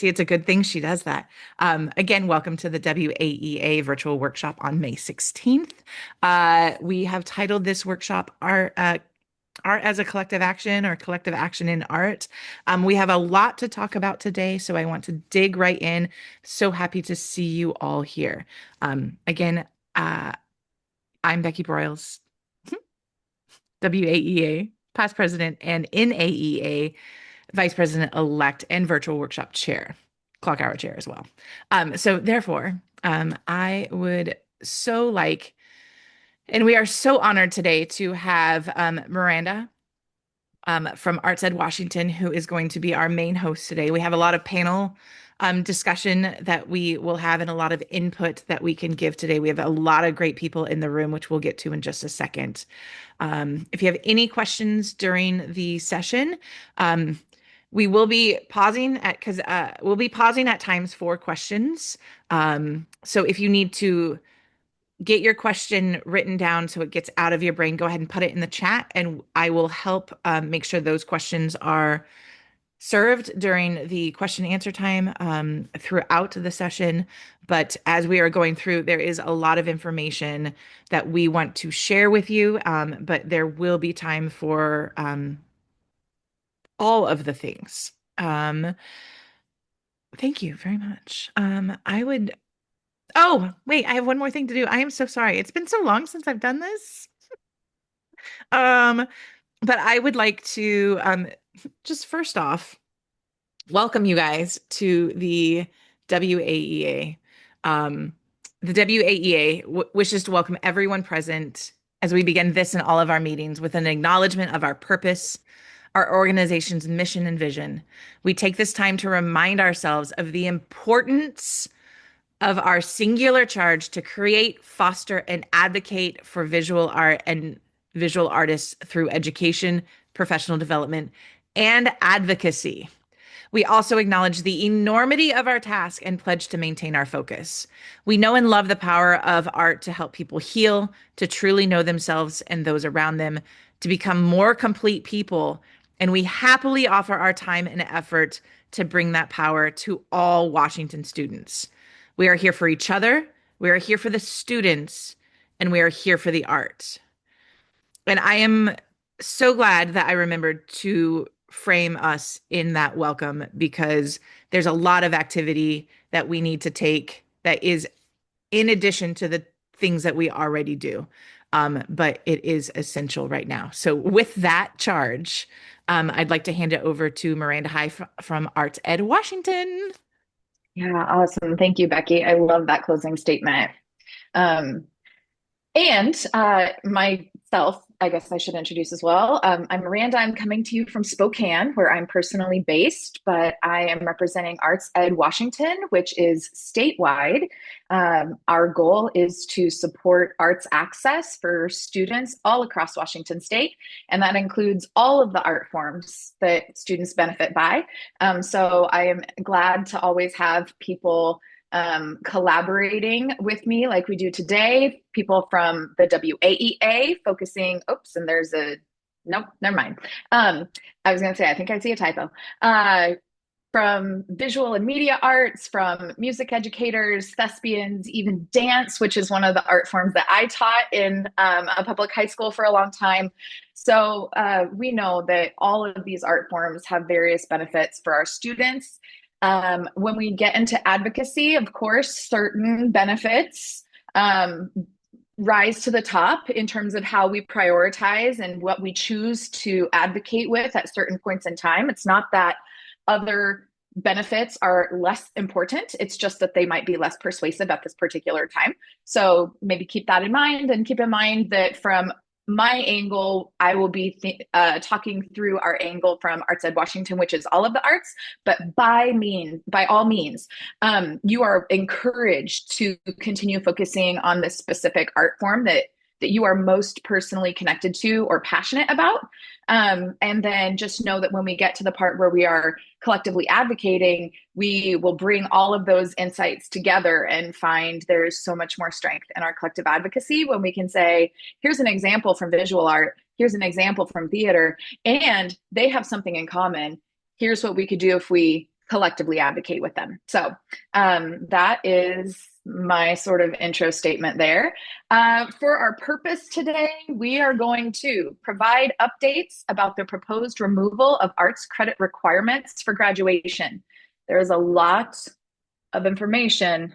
See, it's a good thing she does that. Again, welcome to the WAEA virtual workshop on May 16th. We have titled this workshop Art as a Collective Action or Collective Action in Art. We have a lot to talk about today, so I want to dig right in. So happy to see you all here. Again, I'm Becky Broyles, WAEA, past president, and in AEA, vice president-elect and virtual workshop chair, clock hour chair as well. So therefore, I would so like, and we are so honored today to have Miranda from Arts Ed Washington, who is going to be our main host today. We have a lot of panel discussion that we will have and a lot of input that we can give today. We have a lot of great people in the room, which we'll get to in just a second. If you have any questions during the session, we will be pausing because we'll be pausing at times for questions. So if you need to get your question written down so it gets out of your brain, go ahead and put it in the chat, and I will help make sure those questions are served during the question and answer time throughout the session. But as we are going through, there is a lot of information that we want to share with you, but there will be time for all of the things. Thank you very much. Oh, wait, I have one more thing to do. I am so sorry. It's been so long since I've done this. Um, but I would like to just first off welcome you guys to the WAEA. The WAEA wishes to welcome everyone present as we begin this and all of our meetings with an acknowledgement of our purpose, our organization's mission and vision. We take this time to remind ourselves of the importance of our singular charge to create, foster, and advocate for visual art and visual artists through education, professional development, and advocacy. We also acknowledge the enormity of our task and pledge to maintain our focus. We know and love the power of art to help people heal, to truly know themselves and those around them, to become more complete people, and we happily offer our time and effort to bring that power to all Washington students. We are here for each other, we are here for the students, and we are here for the art. And I am so glad that I remembered to frame us in that welcome, because there's a lot of activity that we need to take that is in addition to the things that we already do. But it is essential right now. So with that charge, I'd like to hand it over to Miranda Hein from Arts Ed Washington. Yeah, awesome. Thank you, Becky. I love that closing statement. Um, and myself, I guess I should introduce as well. I'm Miranda. I'm coming to you from Spokane, where I'm personally based, but I am representing Arts Ed Washington, which is statewide. Our goal is to support arts access for students all across Washington state, and that includes all of the art forms that students benefit by. So I am glad to always have people collaborating with me like we do today, people from the WAEA focusing, oops, and there's a, nope, never mind. I was going to say, I think I see a typo. From visual and media arts, from music educators, thespians, even dance, which is one of the art forms that I taught in a public high school for a long time. So we know that all of these art forms have various benefits for our students. When we get into advocacy, of course, certain benefits rise to the top in terms of how we prioritize and what we choose to advocate with at certain points in time. It's not that other benefits are less important. It's just that they might be less persuasive at this particular time. So maybe keep that in mind, and keep in mind that from my angle, I will be talking through our angle from Arts Ed Washington, which is all of the arts. But by all means, you are encouraged to continue focusing on this specific art form that you are most personally connected to or passionate about. And then just know that when we get to the part where we are collectively advocating, we will bring all of those insights together and find there's so much more strength in our collective advocacy when we can say, here's an example from visual art, here's an example from theater, and they have something in common. Here's what we could do if we collectively advocate with them. So that is my sort of intro statement there. For our purpose today, we are going to provide updates about the proposed removal of arts credit requirements for graduation. There is a lot of information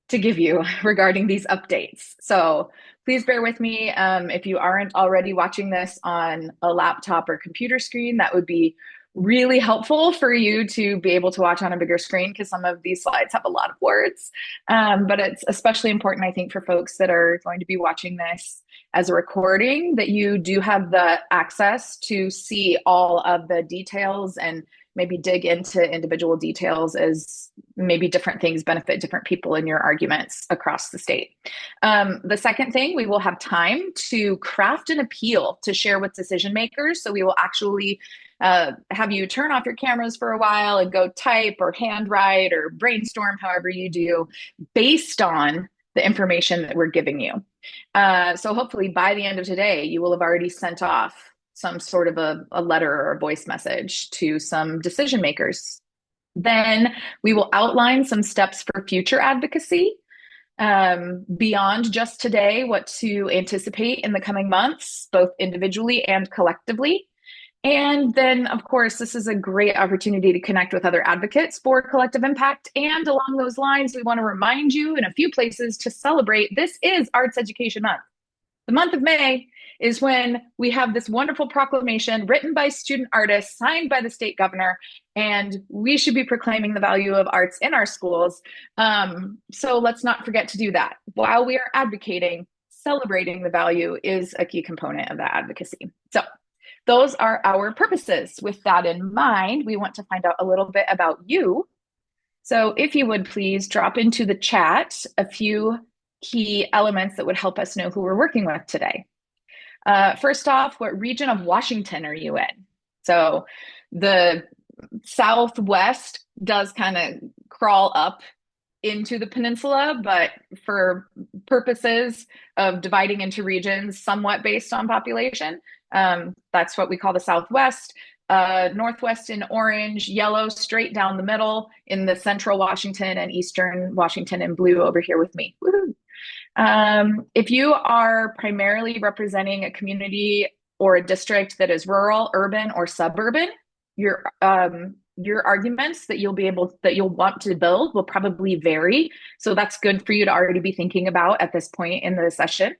to give you regarding these updates. So please bear with me. If you aren't already watching this on a laptop or computer screen, that would be really helpful for you to be able to watch on a bigger screen because some of these slides have a lot of words. But it's especially important, I think, for folks that are going to be watching this as a recording, that you do have the access to see all of the details and maybe dig into individual details as maybe different things benefit different people in your arguments across the state. The second thing, we will have time to craft an appeal to share with decision makers. So we will actually have you turn off your cameras for a while and go type or handwrite or brainstorm, however you do, based on the information that we're giving you. So hopefully by the end of today, you will have already sent off some sort of a letter or a voice message to some decision makers. Then we will outline some steps for future advocacy beyond just today, what to anticipate in the coming months, both individually and collectively. And then, of course, this is a great opportunity to connect with other advocates for collective impact. And along those lines, we want to remind you in a few places to celebrate. This is Arts Education Month. The month of May is when we have this wonderful proclamation written by student artists, signed by the state governor, and we should be proclaiming the value of arts in our schools. So let's not forget to do that. While we are advocating, celebrating the value is a key component of that advocacy. So those are our purposes. With that in mind, we want to find out a little bit about you. So if you would please drop into the chat a few key elements that would help us know who we're working with today. First off, what region of Washington are you in? So the Southwest does kind of crawl up into the peninsula, but for purposes of dividing into regions somewhat based on population, that's what we call the Southwest. Northwest in orange, yellow straight down the middle in the central Washington, and eastern Washington in blue over here with me. Woo-hoo. If you are primarily representing a community or a district that is rural, urban, or suburban, your arguments that you'll want to build will probably vary. So that's good for you to already be thinking about at this point in the session.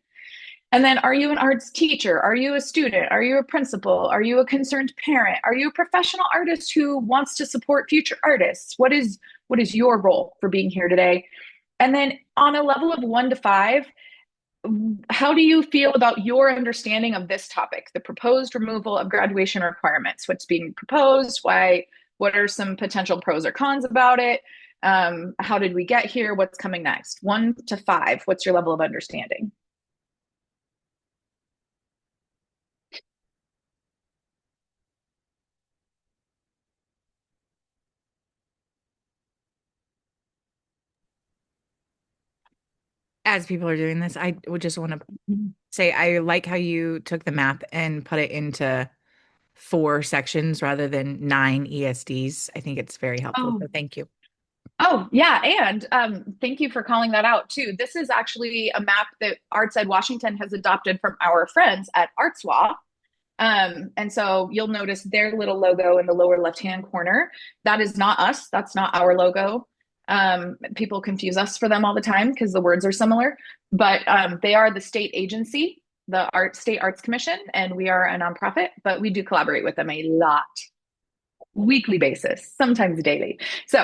And then, are you an arts teacher? Are you a student? Are you a principal? Are you a concerned parent? Are you a professional artist who wants to support future artists? What is your role for being here today? And then on a level of 1 to 5, how do you feel about your understanding of this topic, the proposed removal of graduation requirements? What's being proposed? Why? What are some potential pros or cons about it? How did we get here? What's coming next? 1 to 5, what's your level of understanding? As people are doing this, I would just want to say I like how you took the map and put it into 4 sections rather than 9 ESDs. I think it's very helpful. Oh, So thank you. Oh, yeah. And thank you for calling that out too. This is actually a map that Arts Ed Washington has adopted from our friends at ArtsWA. And so you'll notice their little logo in the lower left-hand corner. That is not us. That's not our logo. People confuse us for them all the time because the words are similar, but they are the state agency, the State Arts Commission, and we are a nonprofit, but we do collaborate with them a lot. Weekly basis, sometimes daily. So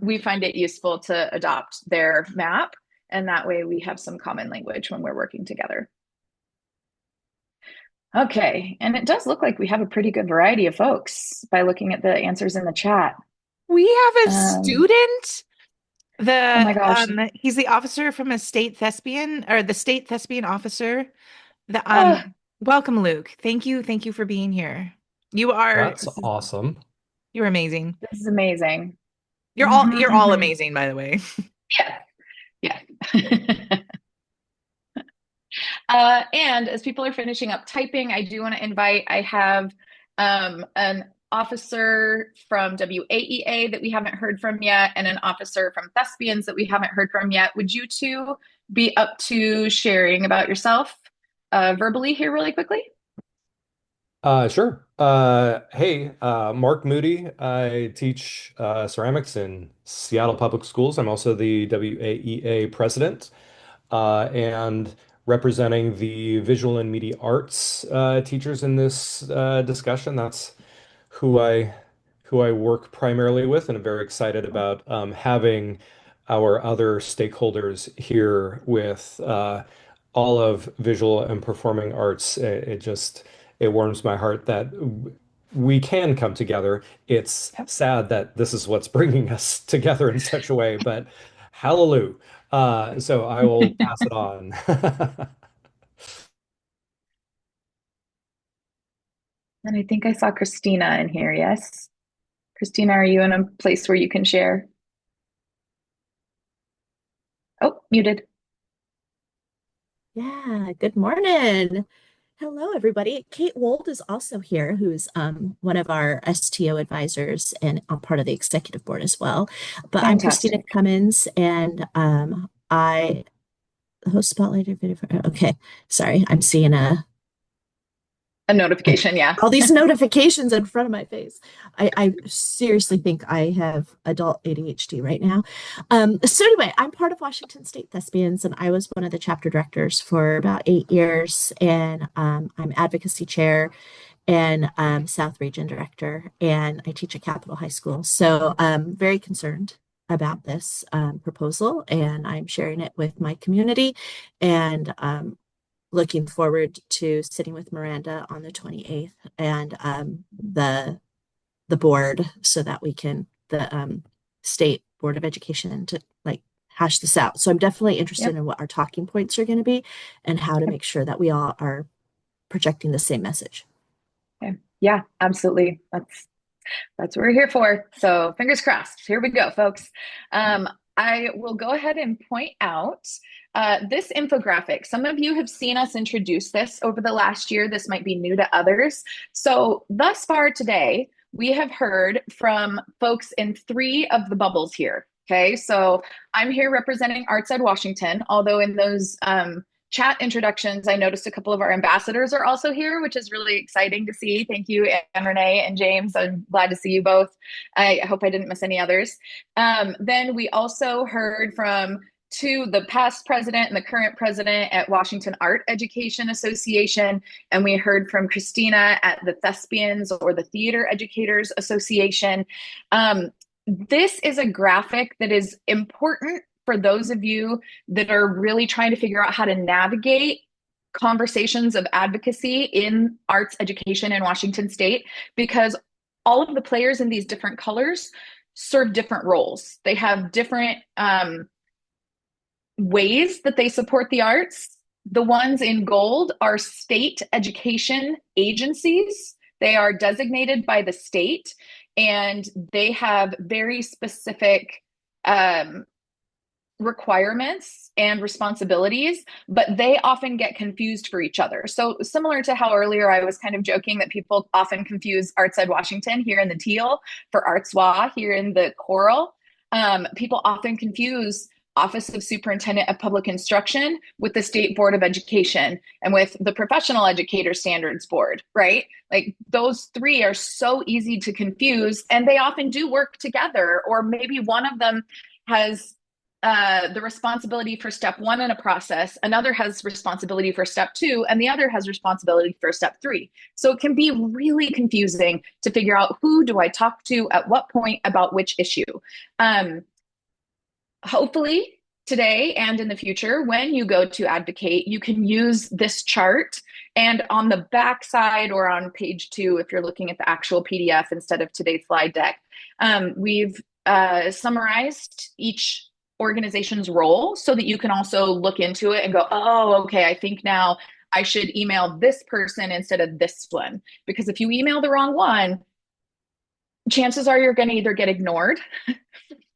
we find it useful to adopt their map, and that way we have some common language when we're working together. Okay, and it does look like we have a pretty good variety of folks by looking at the answers in the chat. We have a Um, student. oh my gosh. He's the officer from a state thespian or the state thespian officer. The Oh, welcome, Luke. Thank you for being here. That's awesome. You're amazing. this is amazing. You're all amazing, by the way. Yeah, yeah. And as people are finishing up typing, I do want to invite, I have an officer from WAEA that we haven't heard from yet, and an officer from Thespians that we haven't heard from yet. Would you two be up to sharing about yourself verbally here really quickly? Sure. Hey, Mark Moody. I teach ceramics in Seattle Public Schools. I'm also the WAEA president and representing the visual and media arts teachers in this discussion. That's who I work primarily with, and I'm very excited about having our other stakeholders here with all of visual and performing arts. It warms my heart that we can come together. It's sad that this is what's bringing us together in such a way, but hallelujah. So I will pass it on. And I think I saw Christina in here. Yes. Christina, are you in a place where you can share? Oh, muted. Yeah, good morning. Hello, everybody. Kate Wold is also here, who's one of our STO advisors and I'm part of the executive board as well. But I'm Christina Fantastic. Cummins, and I host Spotlight video. Okay, sorry, I'm seeing A notification, yeah. all these notifications in front of my face. I seriously think I have adult ADHD right now. So anyway, I'm part of Washington State Thespians, and I was one of the chapter directors for about 8 years, and I'm advocacy chair and South Region director, and I teach at Capitol High School. So I'm very concerned about this proposal, and I'm sharing it with my community, and looking forward to sitting with Miranda on the 28th and the board so that we can the state board of education to like hash this out. So I'm definitely interested Yep. in what our talking points are going to be and how to make sure that we all are projecting the same message. Okay. Yeah, absolutely. That's what we're here for. So fingers crossed. Here we go, folks. I will go ahead and point out this infographic. Some of you have seen us introduce this over the last year. This might be new to others. So thus far today, we have heard from folks in 3 of the bubbles here. Okay, so I'm here representing Arts Ed Washington, although in those chat introductions, I noticed a couple of our ambassadors are also here, which is really exciting to see. Thank you, Anne Renee and James. I'm glad to see you both. I hope I didn't miss any others. Then we also heard from the past president and the current president at Washington Art Education Association, and we heard from Christina at the Thespians or the Theater Educators Association. This is a graphic that is important for those of you that are really trying to figure out how to navigate conversations of advocacy in arts education in Washington State, because all of the players in these different colors serve different roles. They have different ways that they support the arts. The ones in gold are state education agencies. They are designated by the state, and they have very specific requirements and responsibilities, but they often get confused for each other. So similar to how earlier I was kind of joking that people often confuse Arts Ed Washington here in the teal for Arts WA here in the coral. People often confuse Office of Superintendent of Public Instruction with the State Board of Education and with the Professional Educator Standards Board, right? Like those 3 are so easy to confuse, and they often do work together, or maybe one of them has the responsibility for step 1 in a process, another has responsibility for step 2, and the other has responsibility for step 3. So it can be really confusing to figure out who do I talk to at what point about which issue. Hopefully today and in the future, when you go to advocate, you can use this chart, and on the back side or on page 2, if you're looking at the actual PDF instead of today's slide deck, we've summarized each organization's role so that you can also look into it and go, oh, okay, I think now I should email this person instead of this one. Because if you email the wrong one, chances are you're going to either get ignored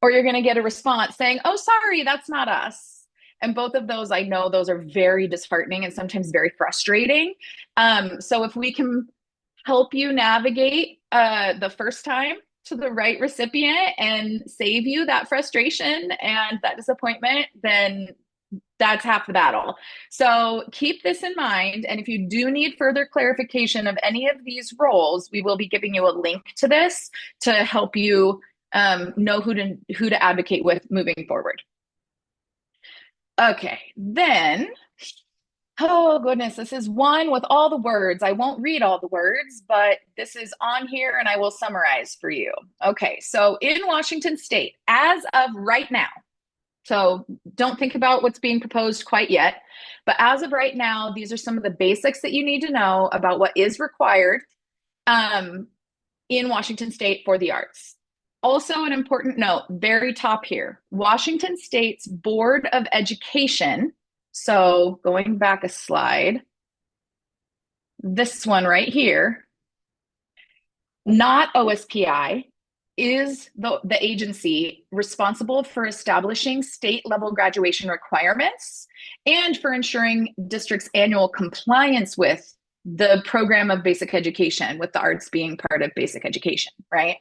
or you're going to get a response saying, oh, sorry, that's not us. And both of those, I know those are very disheartening and sometimes very frustrating. So if we can help you navigate the first time to the right recipient and save you that frustration and that disappointment, then that's half the battle. So keep this in mind. And if you do need further clarification of any of these roles, we will be giving you a link to this to help you know who to advocate with moving forward. Okay, then, oh goodness, this is one with all the words. I won't read all the words, but this is on here and I will summarize for you. Okay, so in Washington State, as of right now, so don't think about what's being proposed quite yet, but as of right now, these are some of the basics that you need to know about what is required in Washington State for the arts. Also, an important note, very top here, Washington State's Board of Education. So going back a slide, this one right here, not OSPI, is the agency responsible for establishing state level graduation requirements and for ensuring districts' annual compliance with the program of basic education, with the arts being part of basic education, right?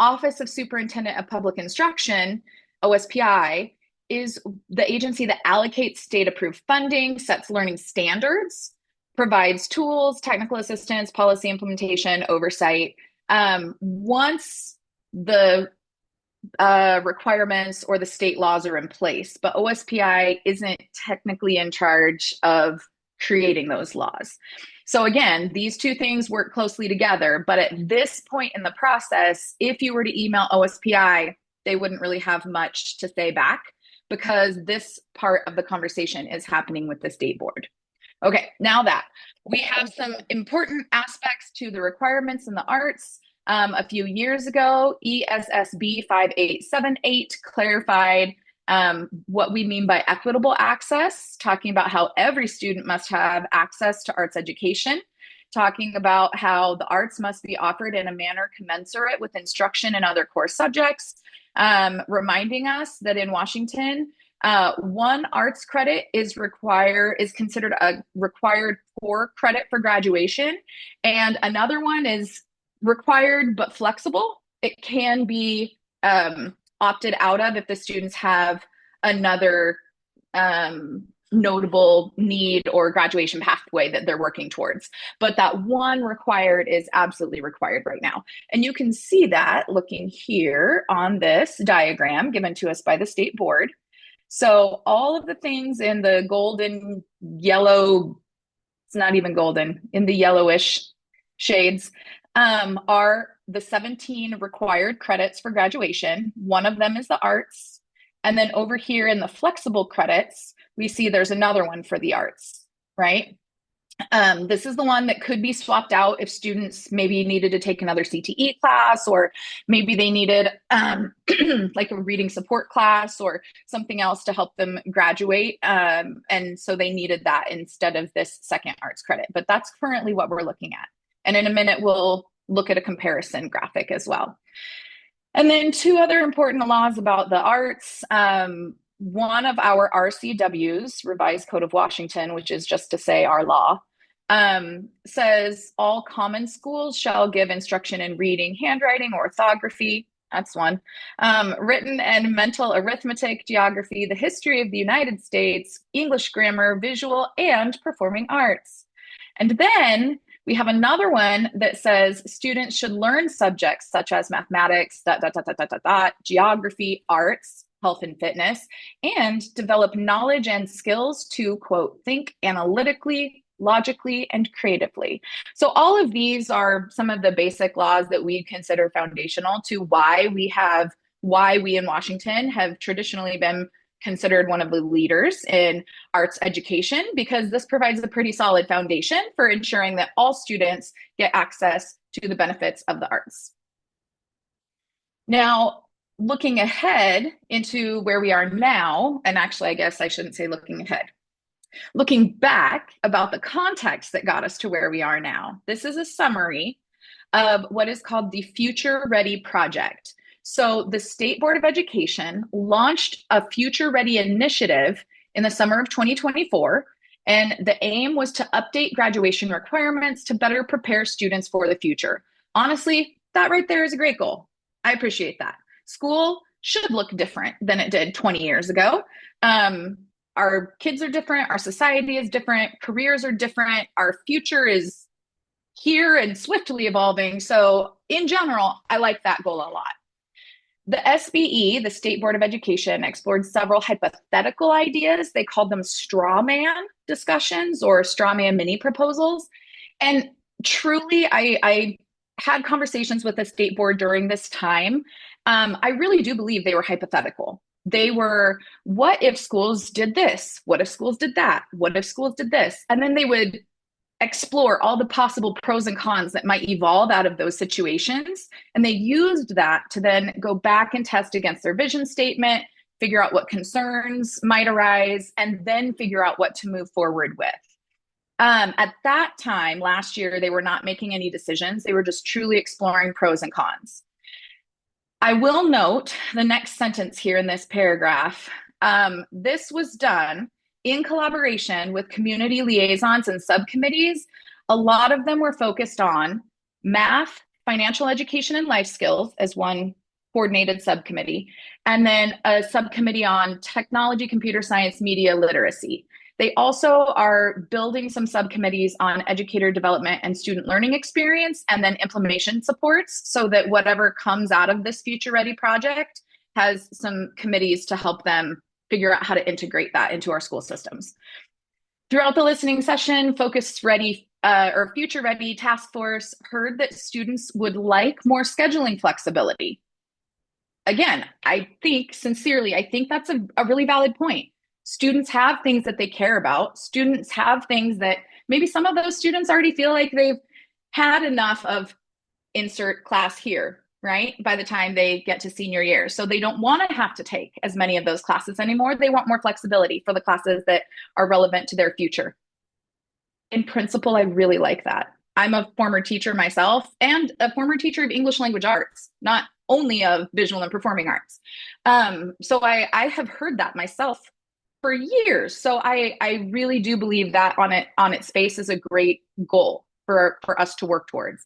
Office of Superintendent of Public Instruction, OSPI, is the agency that allocates state approved funding, sets learning standards, provides tools, technical assistance, policy implementation, oversight. Once the requirements or the state laws are in place, but OSPI isn't technically in charge of creating those laws. So again, these two things work closely together, but at this point in the process, if you were to email OSPI, they wouldn't really have much to say back because this part of the conversation is happening with the state board. Okay, now that we have some important aspects to the requirements in the arts. A few years ago, ESSB 5878 clarified what we mean by equitable access, talking about how every student must have access to arts education, talking about how the arts must be offered in a manner commensurate with instruction and other core subjects, reminding us that in Washington, one arts credit is considered a required core credit for graduation, and another one is required but flexible. It can be opted out of if the students have another notable need or graduation pathway that they're working towards. But that one required is absolutely required right now. And you can see that looking here on this diagram given to us by the state board. So all of the things in the golden yellow, it's not even golden, in the yellowish shades are the 17 required credits for graduation. One of them is the arts. And then over here in the flexible credits, we see there's another one for the arts, right? This is the one that could be swapped out if students maybe needed to take another CTE class, or maybe they needed like a reading support class or something else to help them graduate. And so they needed that instead of this second arts credit. But that's currently what we're looking at. And in a minute, we'll look at a comparison graphic as well. And then two other important laws about the arts. One of our RCWs, Revised Code of Washington, which is just to say our law, says all common schools shall give instruction in reading, handwriting, orthography. That's one. Written and mental arithmetic, geography, the history of the United States, English grammar, visual, and performing arts. And then we have another one that says students should learn subjects such as mathematics, geography, arts, health and fitness, and develop knowledge and skills to, quote, think analytically, logically, and creatively. So all of these are some of the basic laws that we consider foundational to why we in Washington have traditionally been considered one of the leaders in arts education, because this provides a pretty solid foundation for ensuring that all students get access to the benefits of the arts. Now, looking ahead into where we are now, and actually, I guess I shouldn't say looking ahead, looking back about the context that got us to where we are now. This is a summary of what is called the Future Ready Project. So the State Board of Education launched a Future Ready initiative in the summer of 2024, And the aim was to update graduation requirements to better prepare students for the future. Honestly, that right there is a great goal. I appreciate that. School should look different than it did 20 years ago. Our kids are different. Our society is different. Careers are different. Our future is here and swiftly evolving. So in general, I like that goal a lot. The SBE, the State Board of Education, explored several hypothetical ideas. They called them straw man discussions or straw man mini proposals. And truly, I had conversations with the state board during this time. I really do believe they were hypothetical. They were, what if schools did this? What if schools did that? What if schools did this? And then they would explore all the possible pros and cons that might evolve out of those situations. And they used that to then go back and test against their vision statement, figure out what concerns might arise, and then figure out what to move forward with. At that time, last year, they were not making any decisions. They were just truly exploring pros and cons. I will note the next sentence here in this paragraph. This was done in collaboration with community liaisons and subcommittees. A lot of them were focused on math, financial education, and life skills as one coordinated subcommittee, and then a subcommittee on technology, computer science, media literacy. They also are building some subcommittees on educator development and student learning experience, and then implementation supports, so that whatever comes out of this Future Ready project has some committees to help them figure out how to integrate that into our school systems. Throughout the listening session, Focus Ready or Future Ready Task Force heard that students would like more scheduling flexibility. Again, I think that's a really valid point. Students have things that they care about. Students have things that maybe some of those students already feel like they've had enough of insert class here, right? By the time they get to senior year. So they don't want to have to take as many of those classes anymore. They want more flexibility for the classes that are relevant to their future. In principle, I really like that. I'm a former teacher myself and a former teacher of English language arts, not only of visual and performing arts. So I have heard that myself for years. So I really do believe that on its face is a great goal for us to work towards.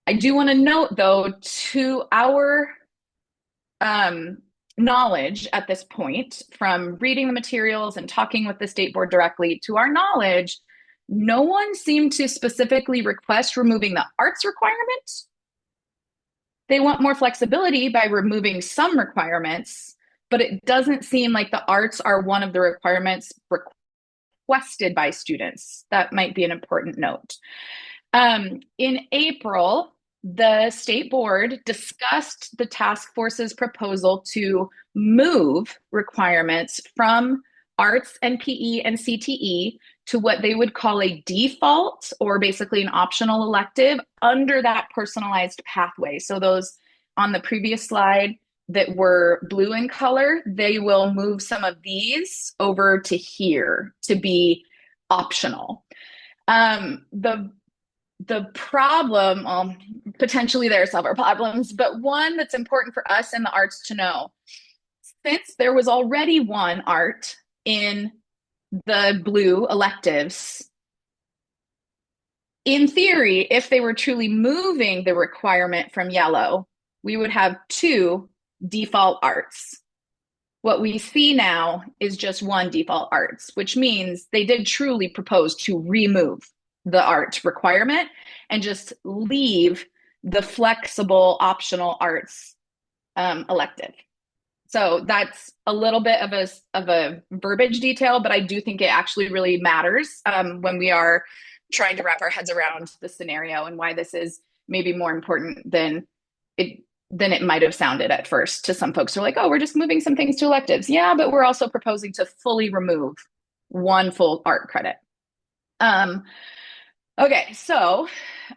I do want to note, though, to our knowledge at this point, from reading the materials and talking with the state board directly, to our knowledge, no one seemed to specifically request removing the arts requirement. They want more flexibility by removing some requirements, but it doesn't seem like the arts are one of the requirements requested by students. That might be an important note. In April, the state board discussed the task force's proposal to move requirements from arts and PE and CTE to what they would call a default, or basically an optional elective, under that personalized pathway. So those on the previous slide that were blue in color, they will move some of these over to here to be optional. The problem, potentially there are several problems, but one that's important for us in the arts to know, since there was already one art in the blue electives, in theory, if they were truly moving the requirement from yellow, we would have two default arts. What we see now is just one default arts, which means they did truly propose to remove the art requirement and just leave the flexible optional arts elective. So that's a little bit of a verbiage detail, but I do think it actually really matters when we are trying to wrap our heads around the scenario and why this is maybe more important than it might have sounded at first to some folks who are like, oh, we're just moving some things to electives. Yeah, but we're also proposing to fully remove one full art credit. Okay, so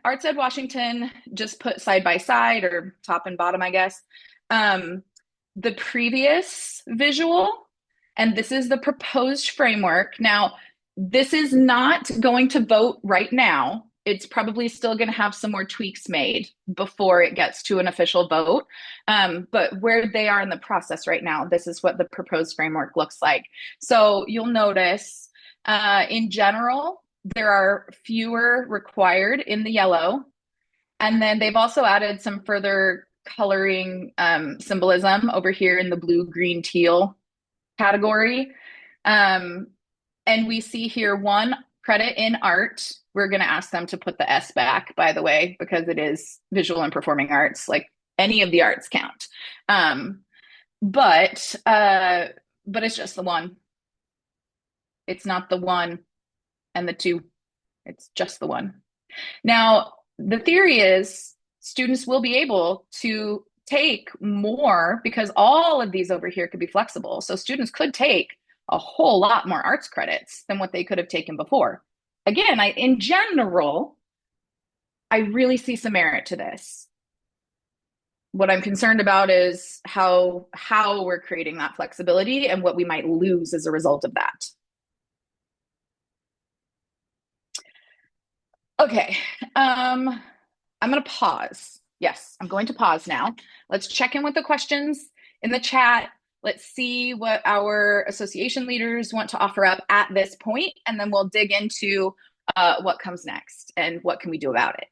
Arts Ed Washington just put side by side, or top and bottom, I guess, the previous visual, and this is the proposed framework. Now, this is not going to vote right now. It's probably still going to have some more tweaks made before it gets to an official vote. But where they are in the process right now, this is what the proposed framework looks like. So you'll notice In general, there are fewer required in the yellow. And then they've also added some further coloring symbolism over here in the blue, green, teal category. Um, and we see here 1 credit in art. We're going to ask them to put the S back, by the way, because it is visual and performing arts. Like any of the arts count. But it's just the 1. It's not the 1 and the 2. It's just the 1. Now, the theory is students will be able to take more because all of these over here could be flexible. So students could take a whole lot more arts credits than what they could have taken before. Again, in general, I really see some merit to this. What I'm concerned about is how we're creating that flexibility and what we might lose as a result of that. Okay, I'm going to pause. Yes, I'm going to pause now. Let's check in with the questions in the chat. Let's see what our association leaders want to offer up at this point, and then we'll dig into what comes next and what can we do about it.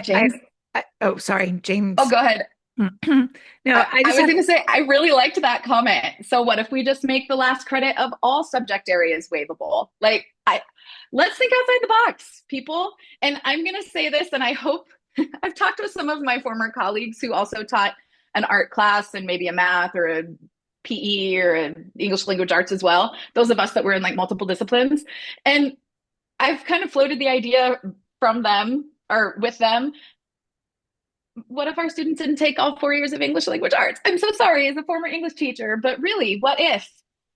James? Oh, sorry, James. Oh, go ahead. No, I was going to say, I really liked that comment. So what if we just make the last credit of all subject areas waivable? Like, let's think outside the box, people. And I'm going to say this, and I hope I've talked with some of my former colleagues who also taught an art class and maybe a math or a PE or an English language arts as well. Those of us that were in like multiple disciplines. And I've kind of floated the idea from them or with them. What if our students didn't take all 4 years of English language arts? I'm so sorry as a former English teacher, but really, what if?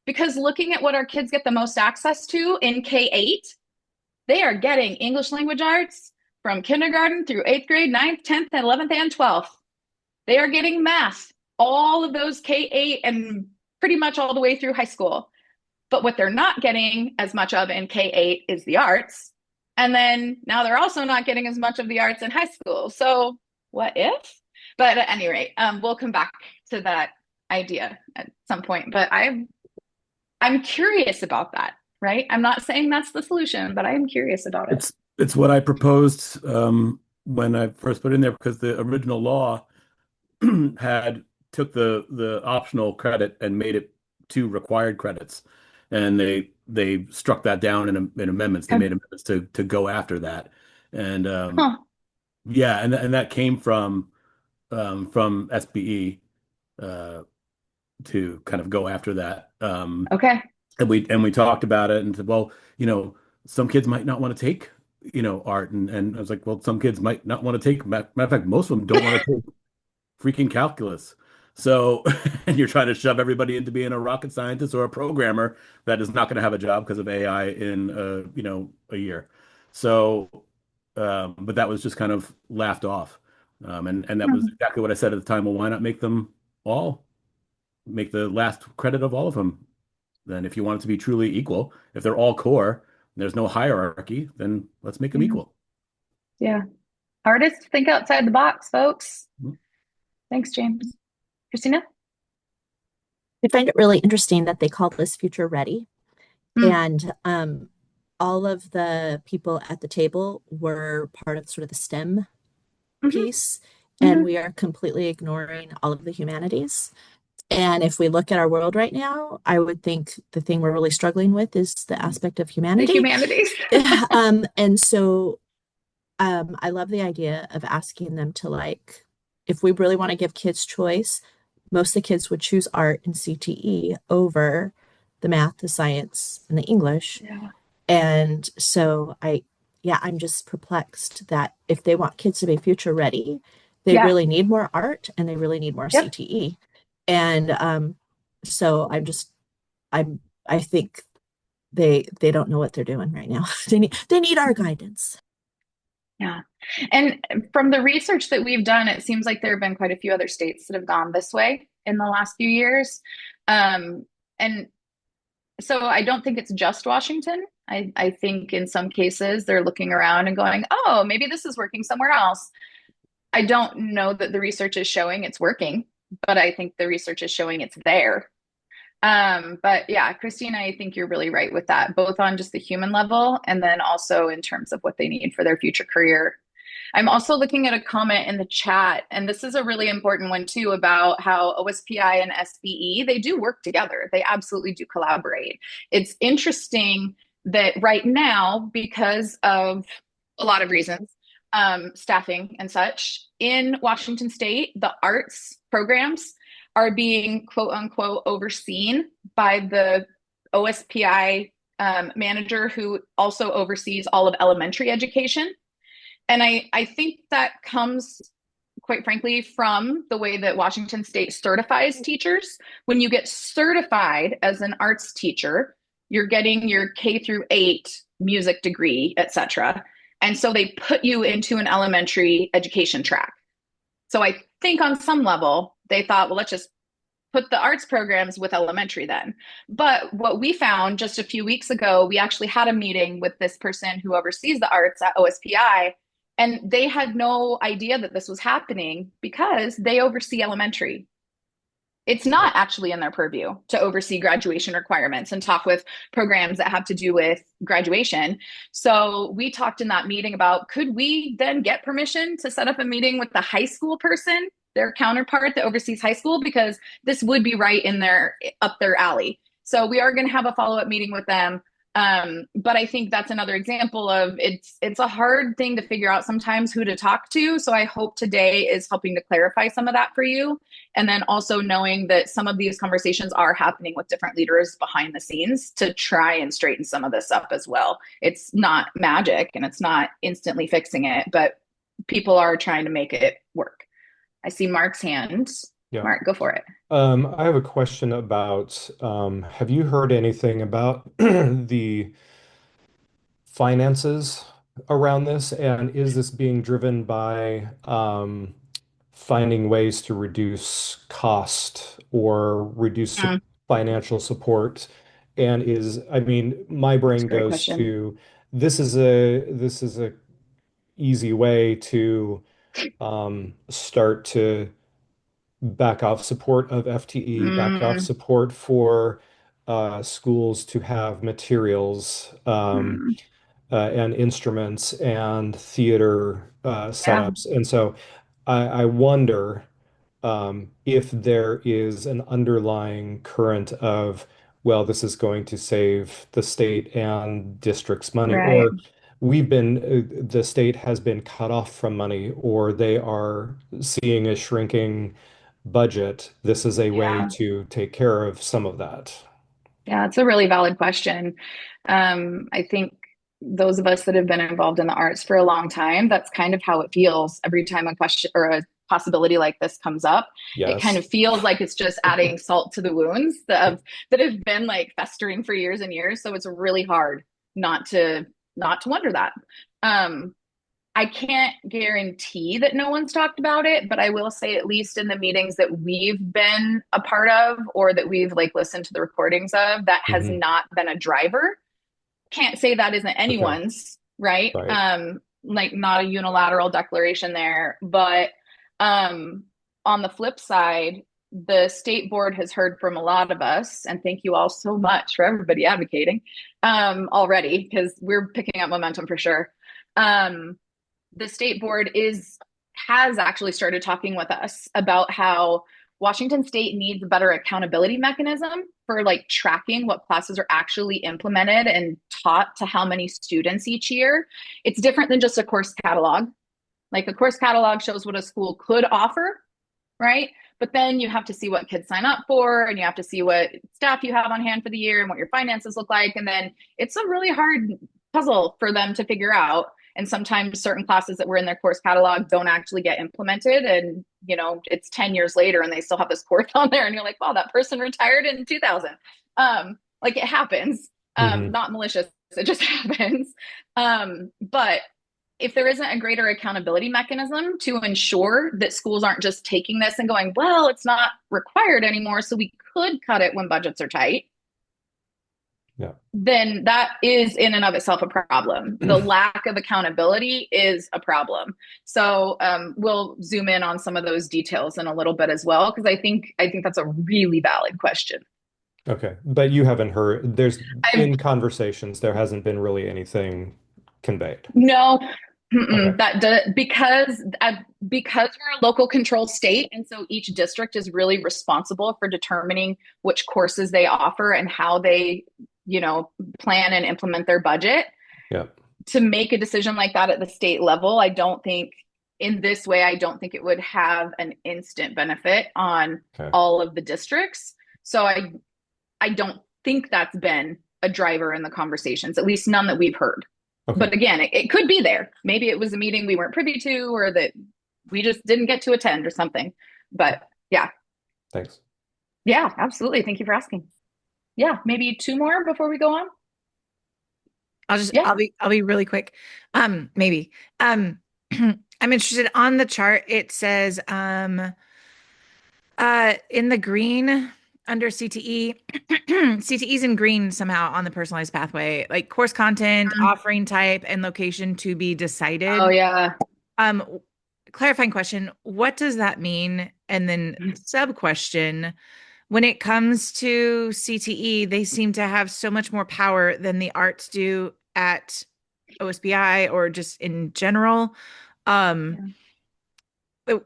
Because looking at what our kids get the most access to in K-8, they are getting English language arts from kindergarten through 8th grade, 9th, 10th, 11th, and 12th. They are getting math, all of those K-8 and pretty much all the way through high school. But what they're not getting as much of in K-8 is the arts. And then now they're also not getting as much of the arts in high school. So what if? But at any rate, we'll come back to that idea at some point. But I'm curious about that, right? I'm not saying that's the solution, but I'm curious about it. It's what I proposed when I first put it in there, because the original law took the optional credit and made it 2 required credits, and they struck that down in amendments. They made amendments to go after that, and yeah, and that came from SBE to kind of go after that. Okay. And we talked about it and said, well, some kids might not want to take, art. And I was like, well, some kids might not want to take, matter of fact, most of them don't want to take freaking calculus. So, and you're trying to shove everybody into being a rocket scientist or a programmer that is not going to have a job because of AI in, a year. So, but that was just kind of laughed off. And that was exactly what I said at the time. Well, why not make them all, make the last credit of all of them? Then if you want it to be truly equal, if they're all core, there's no hierarchy, then let's make them equal. Yeah. Artists think outside the box, folks. Thanks, James. Christina? I find it really interesting that they call this future ready. And all of the people at the table were part of sort of the STEM piece, and we are completely ignoring all of the humanities. And if we look at our world right now, I would think the thing we're really struggling with is the aspect of humanity. The humanities. And so I love the idea of asking them to, like, if we really want to give kids choice, most of the kids would choose art and CTE over the math, the science, and the English. Yeah. And so I'm just perplexed that if they want kids to be future ready, they really need more art and they really need more CTE. And so I think they don't know what they're doing right now. They need our guidance. Yeah. And from the research that we've done, it seems like there have been quite a few other states that have gone this way in the last few years. And so I don't think it's just Washington. I think in some cases they're looking around and going, oh, maybe this is working somewhere else. I don't know that the research is showing it's working, but I think the research is showing it's there. But yeah, Christina, I think you're really right with that, both on just the human level and then also in terms of what they need for their future career. I'm also looking at a comment in the chat, and this is a really important one too, about how OSPI and SBE, they do work together. They absolutely do collaborate. It's interesting that right now, because of a lot of reasons, staffing and such, in Washington State, the arts programs are being quote unquote overseen by the OSPI manager who also oversees all of elementary education. And I think that comes, quite frankly, from the way that Washington State certifies teachers. When you get certified as an arts teacher, you're getting your K through 8 music degree, etc. And so they put you into an elementary education track. So I think on some level, they thought, well, let's just put the arts programs with elementary then. But what we found just a few weeks ago, we actually had a meeting with this person who oversees the arts at OSPI, and they had no idea that this was happening because they oversee elementary. It's not actually in their purview to oversee graduation requirements and talk with programs that have to do with graduation. So we talked in that meeting about, could we then get permission to set up a meeting with the high school person, their counterpart that oversees high school, because this would be right in up their alley. So we are going to have a follow-up meeting with them. But I think that's another example of it's a hard thing to figure out sometimes who to talk to. So I hope today is helping to clarify some of that for you. And then also knowing that some of these conversations are happening with different leaders behind the scenes to try and straighten some of this up as well. It's not magic and it's not instantly fixing it, but people are trying to make it work. I see Mark's hand. Yeah. Mark, go for it. I have a question about, have you heard anything about the finances around this? And is this being driven by finding ways to reduce cost or reduce financial support? And I mean, my That's a brain great goes question. to this is a easy way to start to back off support of FTE, back off Mm, support for schools to have materials mm, and instruments and theater yeah, setups. And so I wonder if there is an underlying current of, well, this is going to save the state and districts money, right. or the state has been cut off from money, or they are seeing a shrinking budget. This is a way Yeah. to take care of some of that. Yeah, it's a really valid question. I think those of us that have been involved in the arts for a long time, that's kind of how it feels every time a question or a possibility like this comes up. It kind Yes. of feels like it's just adding salt to the wounds that have been like festering for years and years. So it's really hard not to wonder that. Um, I can't guarantee that no one's talked about it, but I will say at least in the meetings that we've been a part of or that we've like listened to the recordings of, that has Hmm. not been a driver. Can't say that isn't Okay. anyone's, right? Right. Like not a unilateral declaration there, but on the flip side, the state board has heard from a lot of us, and thank you all so much for everybody advocating already, because we're picking up momentum for sure. Um, the state board has actually started talking with us about how Washington State needs a better accountability mechanism for like tracking what classes are actually implemented and taught to how many students each year. It's different than just a course catalog. Like a course catalog shows what a school could offer, right? But then you have to see what kids sign up for, and you have to see what staff you have on hand for the year and what your finances look like. And then it's a really hard puzzle for them to figure out. And sometimes certain classes that were in their course catalog don't actually get implemented. And, it's 10 years later and they still have this course on there. And you're like, wow, that person retired in 2000. Like it happens, Hmm. not malicious. It just happens. But if there isn't a greater accountability mechanism to ensure that schools aren't just taking this and going, well, it's not required anymore, so we could cut it when budgets are tight, Yeah. then that is in and of itself a problem. The lack of accountability is a problem. So we'll zoom in on some of those details in a little bit as well, because I think that's a really valid question. Okay. But you haven't heard, there's I've in conversations, there hasn't been really anything conveyed. no. Okay. Because we're a local control state, and so each district is really responsible for determining which courses they offer and how they, plan and implement their budget. Yeah. To make a decision like that at the state level, I don't think in this way, I don't think it would have an instant benefit on Okay. all of the districts. So I don't think that's been a driver in the conversations, at least none that we've heard. Okay. But again, it could be there. Maybe it was a meeting we weren't privy to, or that we just didn't get to attend or something. But yeah. Thanks. Yeah, absolutely. Thank you for asking. Yeah, maybe two more before we go on. Yeah. I'll be really quick. Maybe. I'm interested on the chart. It says, in the green under CTE, CTE's in green somehow on the personalized pathway, like course content, offering type, and location to be decided. Oh yeah. Um, Clarifying question, what does that mean? And then sub question, when it comes to CTE, they seem to have so much more power than the arts do at OSBI or just in general.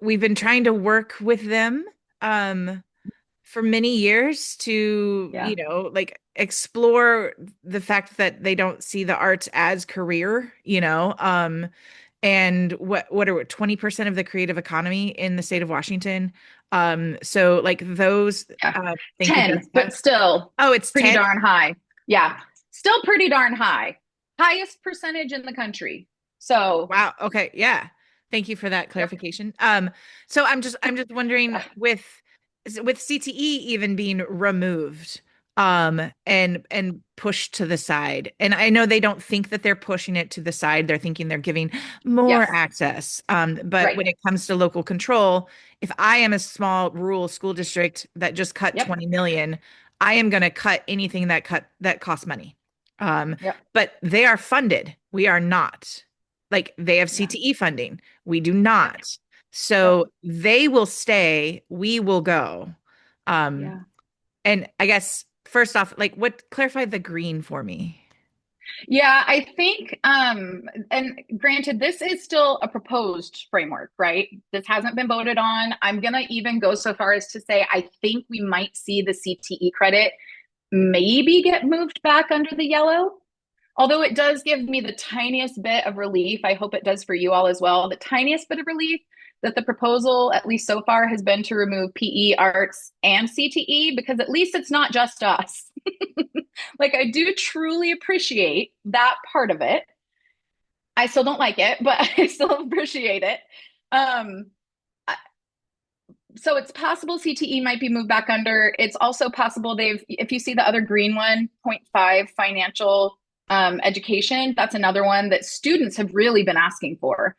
We've been trying to work with them for many years to, like explore the fact that they don't see the arts as career, and what are 20% of the creative economy in the state of Washington. So like those, thank you, 10, Jessica. but still, Oh, it's pretty 10? darn high. Yeah, still pretty darn high. Highest percentage in the country. So Wow. Okay. Yeah. Thank you for that clarification. So I'm just wondering with CTE even being removed, and pushed to the side. And I know they don't think that they're pushing it to the side. They're thinking they're giving more yes, access. But right. when it comes to local control, if I am a small rural school district that just cut Yep. 20 million, I am going to cut anything that costs money. Yep. But they are funded. We are not. Like they have CTE funding. We do not. So they will stay, we will go. Yeah. And I guess first off, like what clarify the green for me? Yeah, I think, and granted, this is still a proposed framework, right? This hasn't been voted on. I'm going to even go so far as to say I think we might see the CTE credit maybe get moved back under the yellow. Although it does give me the tiniest bit of relief, I hope it does for you all as well, the tiniest bit of relief that the proposal, at least so far, has been to remove PE, arts, and CTE, because at least it's not just us. Like, I do truly appreciate that part of it. I still don't like it, but I still appreciate it. So it's possible CTE might be moved back under. It's also possible if you see the other green one, 0.5 financial education, that's another one that students have really been asking for.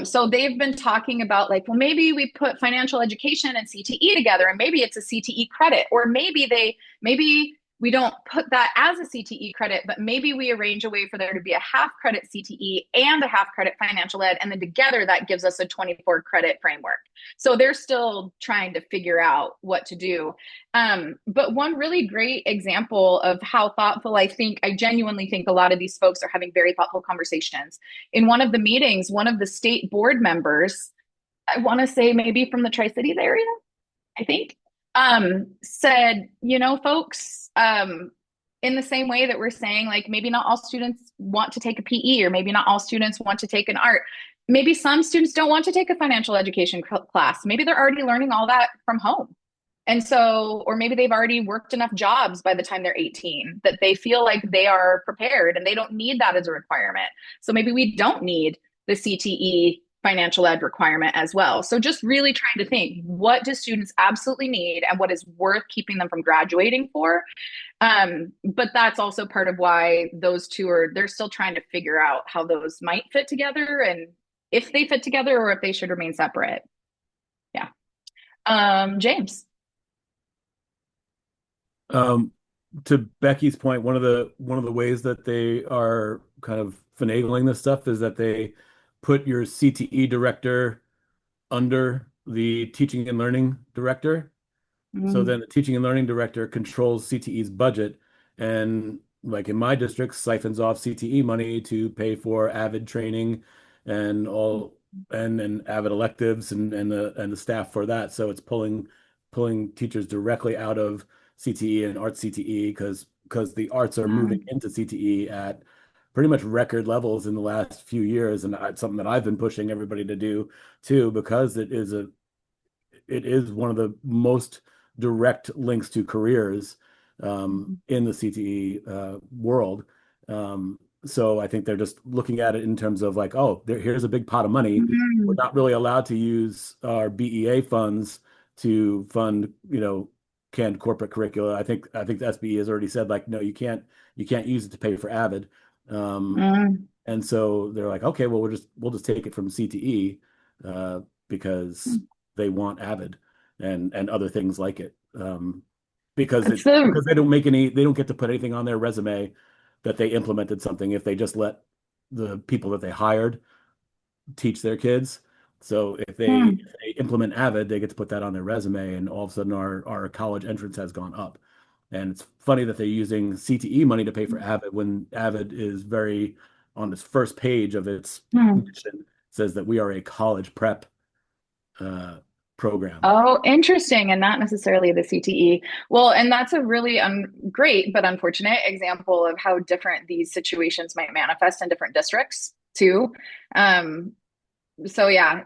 So they've been talking about like, well, maybe we put financial education and CTE together, and maybe it's a CTE credit, or maybe we don't put that as a CTE credit, but maybe we arrange a way for there to be a half credit CTE and a half credit financial ed. And then together that gives us a 24 credit framework. So they're still trying to figure out what to do. But one really great example of how thoughtful I genuinely think a lot of these folks are having very thoughtful conversations. In one of the meetings, one of the state board members, I want to say maybe from the Tri-Cities area, I think, said, folks, in the same way that we're saying, like, maybe not all students want to take a PE, or maybe not all students want to take an art. Maybe some students don't want to take a financial education class. Maybe they're already learning all that from home. And so, or maybe they've already worked enough jobs by the time they're 18 that they feel like they are prepared and they don't need that as a requirement. So maybe we don't need the CTE financial ed requirement as well. So just really trying to think, what do students absolutely need and what is worth keeping them from graduating for? But that's also part of why those two they're still trying to figure out how those might fit together, and if they fit together or if they should remain separate. Yeah. James. to Becky's point, one of the ways that they are kind of finagling this stuff is that they put your CTE director under the teaching and learning director. So Mm, then the teaching and learning director controls CTE's budget, and like in my district, siphons off CTE money to pay for Avid training and all and Avid electives and the staff for that. So it's pulling teachers directly out of CTE and arts CTE because the arts are moving mm, into CTE at pretty much record levels in the last few years, and it's something that I've been pushing everybody to do too, because it is one of the most direct links to careers in the CTE world. So I think they're just looking at it in terms of like, oh, here's a big pot of money. We're mm. not really allowed to use our BEA funds to fund, canned corporate curricula. I think the SBE has already said like, no, you can't use it to pay for Avid. Um, Mm. and so they're like, okay, well, we'll just take it from CTE because they want Avid and other things like it. Because It's it the because they don't get to put anything on their resume that they implemented something if they just let the people that they hired teach their kids. So if they implement Avid, they get to put that on their resume, and all of a sudden our college entrance has gone up. And it's funny that they're using CTE money to pay for Avid when Avid is very on its first page of its Mm. mission says that we are a college prep uh, program. Oh, interesting, and not necessarily the CTE. Well, and that's a really great but unfortunate example of how different these situations might manifest in different districts too. Um, so yeah,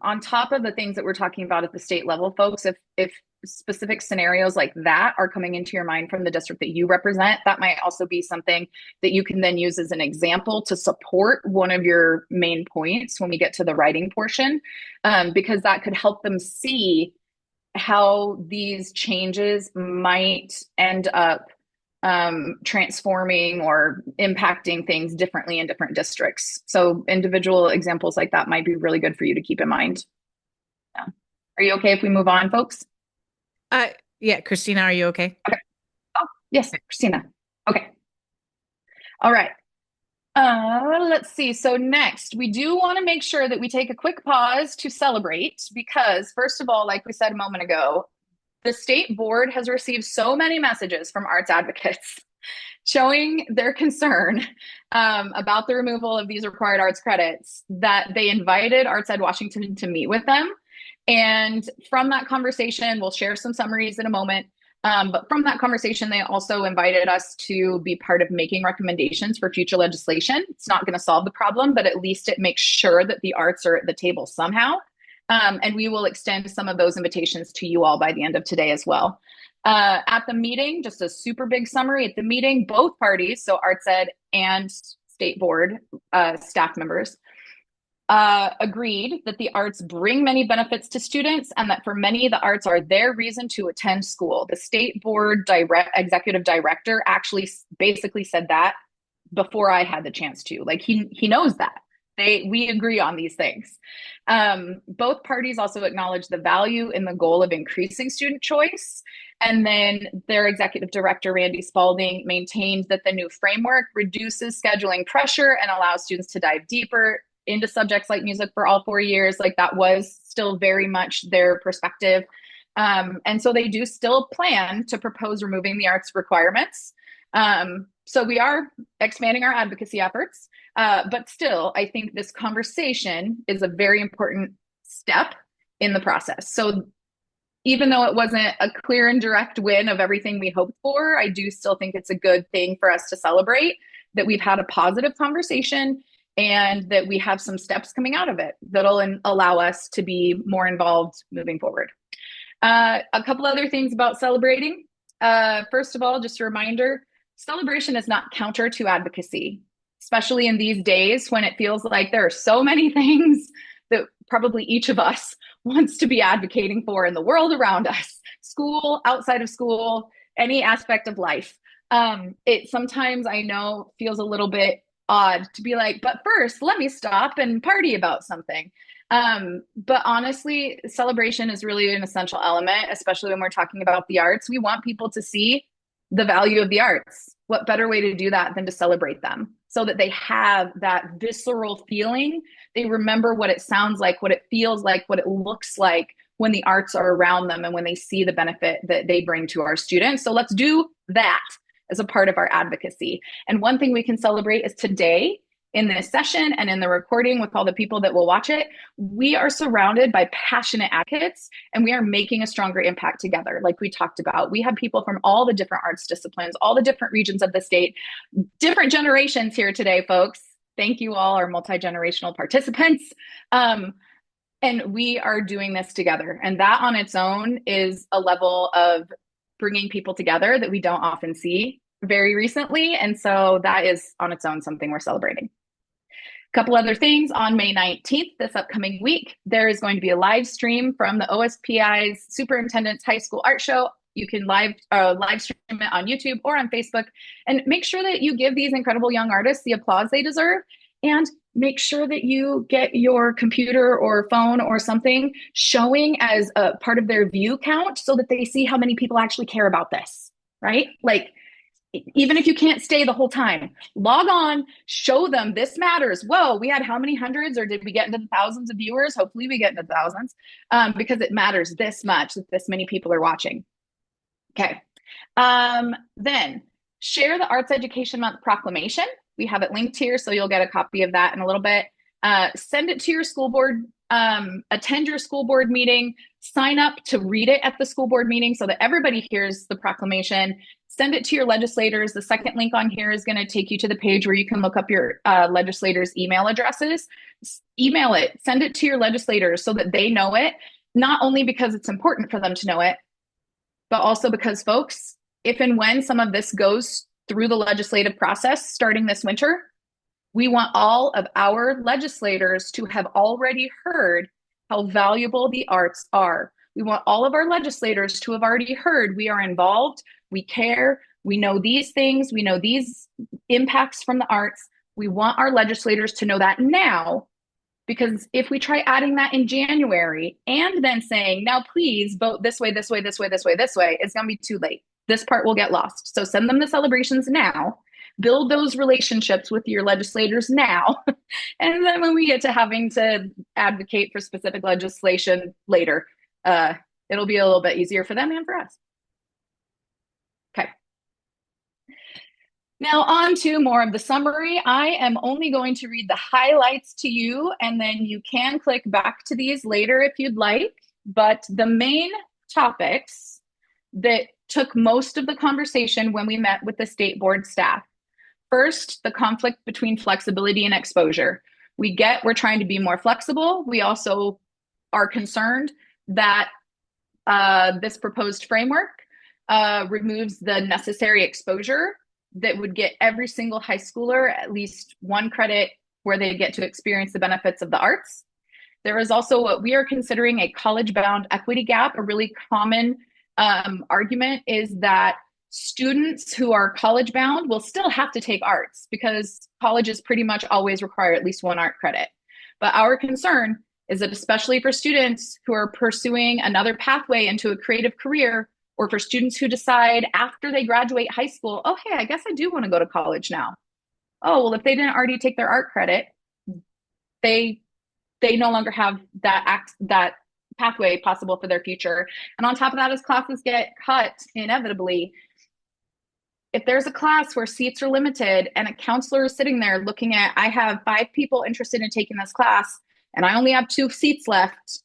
on top of the things that we're talking about at the state level, folks, if specific scenarios like that are coming into your mind from the district that you represent, that might also be something that you can then use as an example to support one of your main points when we get to the writing portion, because that could help them see how these changes might end up transforming or impacting things differently in different districts. So individual examples like that might be really good for you to keep in mind. Yeah. Are you okay if we move on, folks? Uh, yeah, Christina, are you okay? Okay. Oh, yes, Christina. Okay. All right. Let's see. So next, we do want to make sure that we take a quick pause to celebrate because, first of all, like we said a moment ago, the state board has received so many messages from arts advocates showing their concern about the removal of these required arts credits that they invited Arts Ed Washington to meet with them. And from that conversation, we'll share some summaries in a moment. But from that conversation, they also invited us to be part of making recommendations for future legislation. It's not going to solve the problem, but at least it makes sure that the arts are at the table somehow. And we will extend some of those invitations to you all by the end of today as well. At the meeting, just a super big summary at the meeting, both parties, so Arts Ed and State Board staff members, agreed that the arts bring many benefits to students and that for many, the arts are their reason to attend school. The State Board executive director actually basically said that before I had the chance to. Like he knows that. We agree on these things. Both parties also acknowledge the value in the goal of increasing student choice. And then their executive director, Randy Spalding, maintained that the new framework reduces scheduling pressure and allows students to dive deeper into subjects like music for all 4 years. Like that was still very much their perspective. And so they do still plan to propose removing the arts requirements. So we are expanding our advocacy efforts. But still, I think this conversation is a very important step in the process. So even though it wasn't a clear and direct win of everything we hoped for, I do still think it's a good thing for us to celebrate that we've had a positive conversation and that we have some steps coming out of it that'll allow us to be more involved moving forward. A couple other things about celebrating. First of all, just a reminder, celebration is not counter to advocacy, especially in these days when it feels like there are so many things that probably each of us wants to be advocating for in the world around us, school, outside of school, any aspect of life. It sometimes I know feels a little bit odd to be like, but first, let me stop and party about something. But honestly, celebration is really an essential element, especially when we're talking about the arts. We want people to see the value of the arts. What better way to do that than to celebrate them so that they have that visceral feeling? They remember what it sounds like, what it feels like, what it looks like when the arts are around them and when they see the benefit that they bring to our students. So let's do that as a part of our advocacy. And one thing we can celebrate is today, in this session and in the recording with all the people that will watch it, we are surrounded by passionate advocates and we are making a stronger impact together. Like we talked about, we have people from all the different arts disciplines, all the different regions of the state, different generations here today, folks. Thank you all, our multi-generational participants. And we are doing this together. And that on its own is a level of bringing people together that we don't often see very recently. And so that is on its own something we're celebrating. Couple other things. On May 19th, this upcoming week, there is going to be a live stream from the OSPI's Superintendent's High School Art Show. You can live stream it on YouTube or on Facebook, and make sure that you give these incredible young artists the applause they deserve, and make sure that you get your computer or phone or something showing as a part of their view count so that they see how many people actually care about this, right? Like, even if you can't stay the whole time, log on, show them this matters. Whoa, we had how many hundreds, or did we get into the thousands of viewers? Hopefully we get into the thousands, because it matters this much that this many people are watching. Okay. Then share the Arts Education Month proclamation. We have it linked here, so you'll get a copy of that in a little bit. Send it to your school board, attend your school board meeting, sign up to read it at the school board meeting so that everybody hears the proclamation. Send it to your legislators. The second link on here is going to take you to the page where you can look up your legislators' email addresses. Email it, send it to your legislators so that they know it, not only because it's important for them to know it, but also because, folks, if and when some of this goes through the legislative process starting this winter, we want all of our legislators to have already heard how valuable the arts are. We want all of our legislators to have already heard we are involved, we care, we know these things, we know these impacts from the arts. We want our legislators to know that now, because if we try adding that in January and then saying, now please vote this way, this way, this way, this way, this way, it's going to be too late. This part will get lost. So send them the celebrations now. Build those relationships with your legislators now. And then when we get to having to advocate for specific legislation later, it'll be a little bit easier for them and for us. Okay. Now on to more of the summary. I am only going to read the highlights to you, and then you can click back to these later if you'd like. But the main topics that took most of the conversation when we met with the state board staff. First, the conflict between flexibility and exposure. We're trying to be more flexible. We also are concerned that this proposed framework removes the necessary exposure that would get every single high schooler at least one credit where they get to experience the benefits of the arts. There is also what we are considering a college-bound equity gap. A really common argument is that students who are college bound will still have to take arts because colleges pretty much always require at least one art credit. But our concern is that especially for students who are pursuing another pathway into a creative career, or for students who decide after they graduate high school, oh, hey, I guess I do want to go to college now. Oh, well, if they didn't already take their art credit, they no longer have that pathway possible for their future. And on top of that, as classes get cut inevitably, if there's a class where seats are limited and a counselor is sitting there looking at, I have 5 people interested in taking this class and I only have 2 seats left,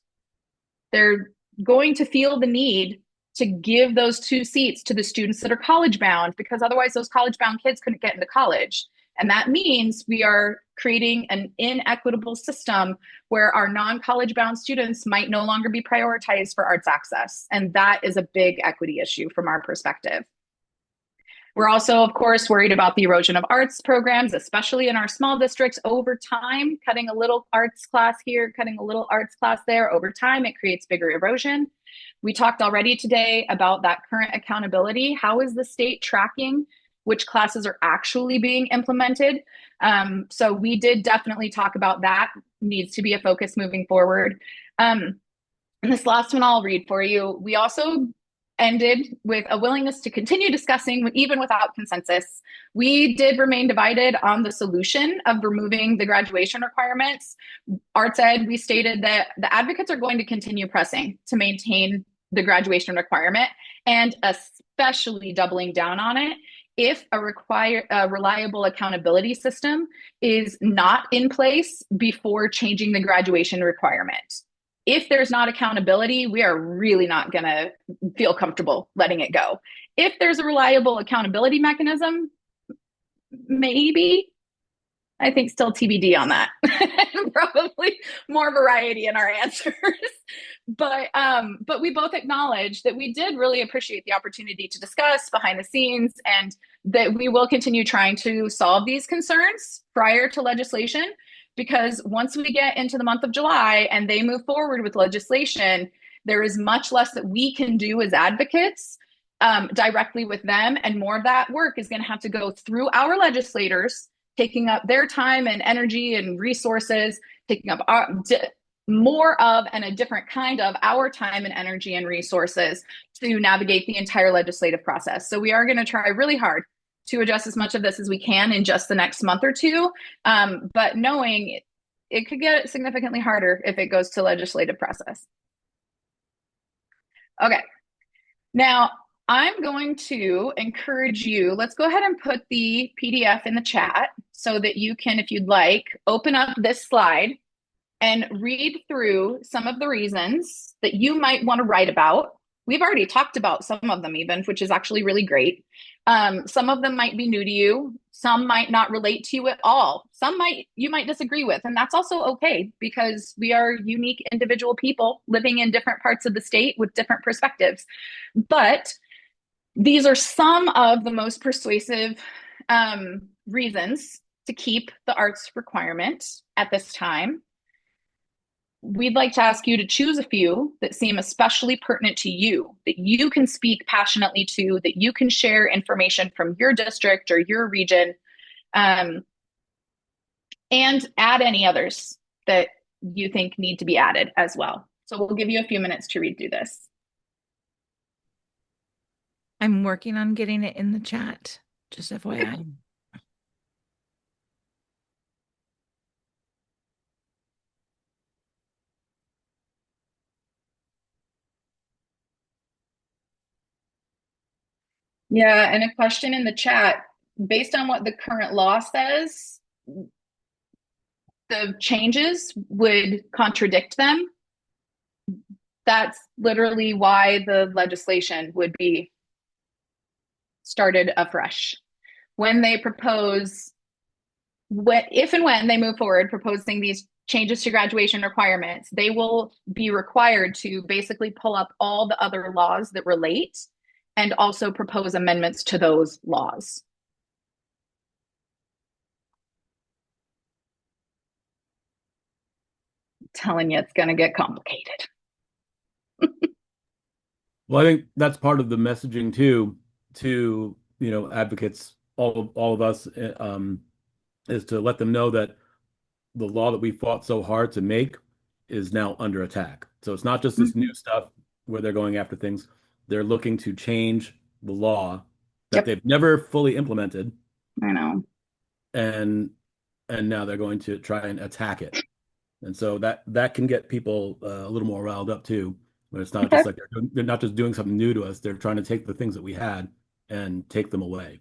they're going to feel the need to give those 2 seats to the students that are college bound, because otherwise those college bound kids couldn't get into college. And that means we are creating an inequitable system where our non-college bound students might no longer be prioritized for arts access. And that is a big equity issue from our perspective. We're also, of course, worried about the erosion of arts programs, especially in our small districts. Over time, cutting a little arts class here, cutting a little arts class there, over time, it creates bigger erosion. We talked already today about that current accountability. How is the state tracking which classes are actually being implemented? So we did definitely talk about that. Needs to be a focus moving forward. And this last one I'll read for you. We also ended with a willingness to continue discussing even without consensus. We did remain divided on the solution of removing the graduation requirements. Arts Ed, we stated that the advocates are going to continue pressing to maintain the graduation requirement, and especially doubling down on it if a reliable accountability system is not in place before changing the graduation requirement. If there's not accountability, we are really not going to feel comfortable letting it go. If there's a reliable accountability mechanism, maybe. I think still TBD on that. Probably more variety in our answers. But we both acknowledge that we did really appreciate the opportunity to discuss behind the scenes, and that we will continue trying to solve these concerns prior to legislation. Because once we get into the month of July and they move forward with legislation, there is much less that we can do as advocates directly with them. And more of that work is going to have to go through our legislators, taking up their time and energy and resources, taking up more of and a different kind of our time and energy and resources to navigate the entire legislative process. So we are going to try really hard to address as much of this as we can in just the next month or two, but knowing it could get significantly harder if it goes to legislative process. Okay, now I'm going to encourage you, let's go ahead and put the PDF in the chat so that you can, if you'd like, open up this slide and read through some of the reasons that you might want to write about. We've already talked about some of them even, which is actually really great. Some of them might be new to you. Some might not relate to you at all. Some you might disagree with, and that's also okay, because we are unique individual people living in different parts of the state with different perspectives. But these are some of the most persuasive reasons to keep the arts requirement at this time. We'd like to ask you to choose a few that seem especially pertinent to you, that you can speak passionately to, that you can share information from your district or your region, and add any others that you think need to be added as well. So we'll give you a few minutes to read through this. I'm working on getting it in the chat, just FYI. Yeah, and a question in the chat, based on what the current law says, the changes would contradict them. That's literally why the legislation would be started afresh. When they propose, if and when they move forward proposing these changes to graduation requirements, they will be required to basically pull up all the other laws that relate and also propose amendments to those laws. I'm telling you, it's going to get complicated. Well, I think that's part of the messaging too, to advocates, all of us, is to let them know that the law that we fought so hard to make is now under attack. So it's not just this new stuff where they're going after things. They're looking to change the law that they've never fully implemented. I know. And now they're going to try and attack it. And so that can get people a little more riled up too. But it's not just like they're not just doing something new to us. They're trying to take the things that we had and take them away.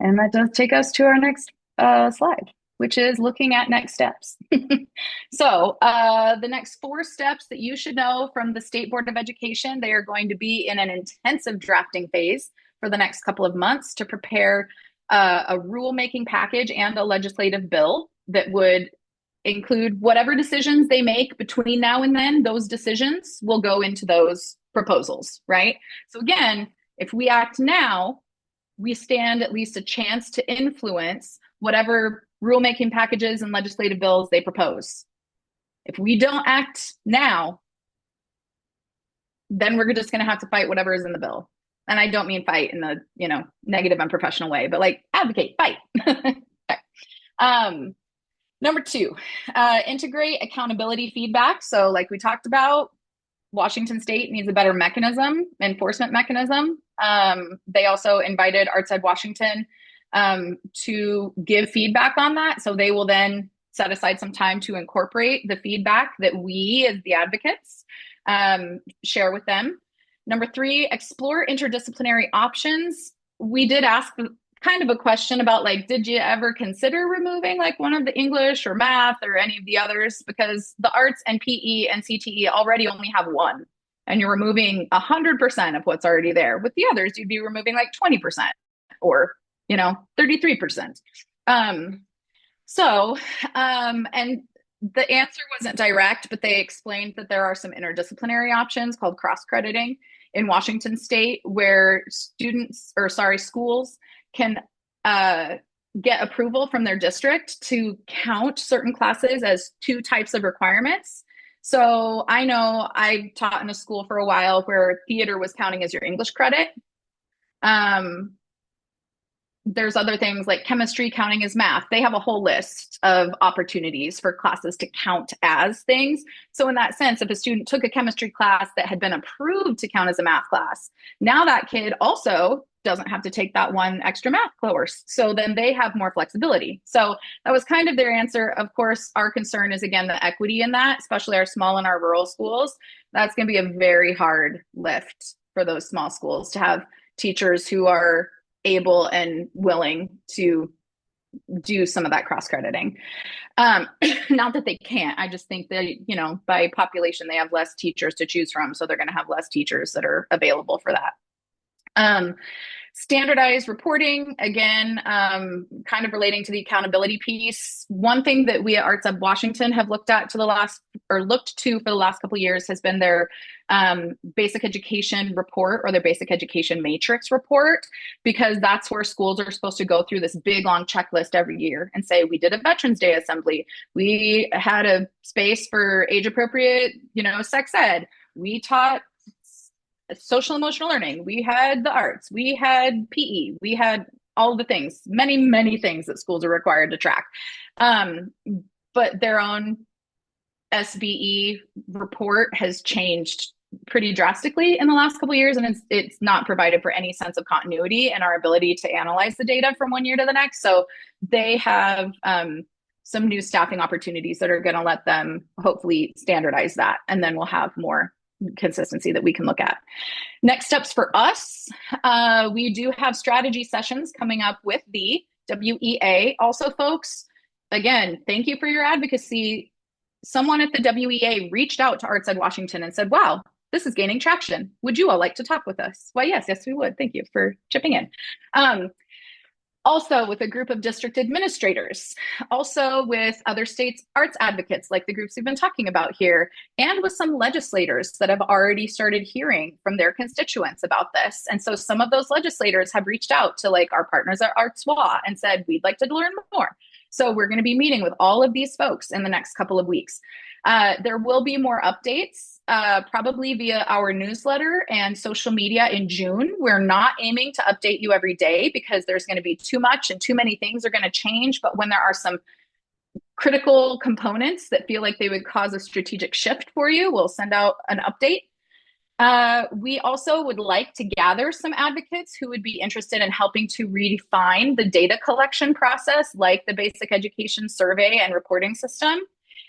And that does take us to our next slide, which is looking at next steps. So the next 4 steps that you should know from the State Board of Education, they are going to be in an intensive drafting phase for the next couple of months to prepare a rulemaking package and a legislative bill that would include whatever decisions they make between now and then. Those decisions will go into those proposals, right? So again, if we act now, we stand at least a chance to influence whatever rulemaking packages and legislative bills they propose. If we don't act now, then we're just going to have to fight whatever is in the bill. And I don't mean fight in the, negative and professional way, but like advocate, fight. Okay. Number 2, integrate accountability feedback. So like we talked about, Washington State needs a better enforcement mechanism. They also invited Arts Ed Washington to give feedback on that. So they will then set aside some time to incorporate the feedback that we as the advocates share with them. Number 3, explore interdisciplinary options. We did ask kind of a question about like, did you ever consider removing like one of the English or math or any of the others? Because the arts and PE and CTE already only have one, and you're removing 100% of what's already there. With the others, you'd be removing like 20% or, 33%. And the answer wasn't direct, but they explained that there are some interdisciplinary options called cross-crediting in Washington State where schools can get approval from their district to count certain classes as 2 types of requirements. So I know I taught in a school for a while where theater was counting as your English credit. There's other things like chemistry counting as math. They have a whole list of opportunities for classes to count as things. So in that sense, if a student took a chemistry class that had been approved to count as a math class, now that kid also doesn't have to take that one extra math course. So then they have more flexibility. So that was kind of their answer. Of course, our concern is, again, the equity in that, especially our small and our rural schools. That's going to be a very hard lift for those small schools to have teachers who are able and willing to do some of that cross-crediting. Not that they can't. I just think that, by population, they have less teachers to choose from. So they're going to have less teachers that are available for that. Standardized reporting, again, kind of relating to the accountability piece. One thing that we at Arts Ed Washington have looked to for the last couple of years has been their basic education report or their basic education matrix report, because that's where schools are supposed to go through this big long checklist every year and say, we did a Veterans Day assembly. We had a space for age appropriate, sex ed. We taught social emotional learning. We had the arts, we had PE, we had all the things, many, many things that schools are required to track. But their own SBE report has changed pretty drastically in the last couple of years, and it's not provided for any sense of continuity and our ability to analyze the data from one year to the next. So they have some new staffing opportunities that are going to let them hopefully standardize that, and then we'll have more consistency that we can look at. Next steps for us, we do have strategy sessions coming up with the WEA. Also, folks, again, thank you for your advocacy. Someone at the WEA reached out to Arts Ed Washington and said, wow, this is gaining traction. Would you all like to talk with us? Why, yes, we would. Thank you for chipping in. Also with a group of district administrators, also with other states' arts advocates, like the groups we've been talking about here, and with some legislators that have already started hearing from their constituents about this. And so some of those legislators have reached out to like our partners at Arts WA and said, we'd like to learn more. So we're going to be meeting with all of these folks in the next couple of weeks. There will be more updates, probably via our newsletter and social media in June. We're not aiming to update you every day because there's going to be too much and too many things are going to change. But when there are some critical components that feel like they would cause a strategic shift for you, we'll send out an update. We also would like to gather some advocates who would be interested in helping to redefine the data collection process, like the basic education survey and reporting system,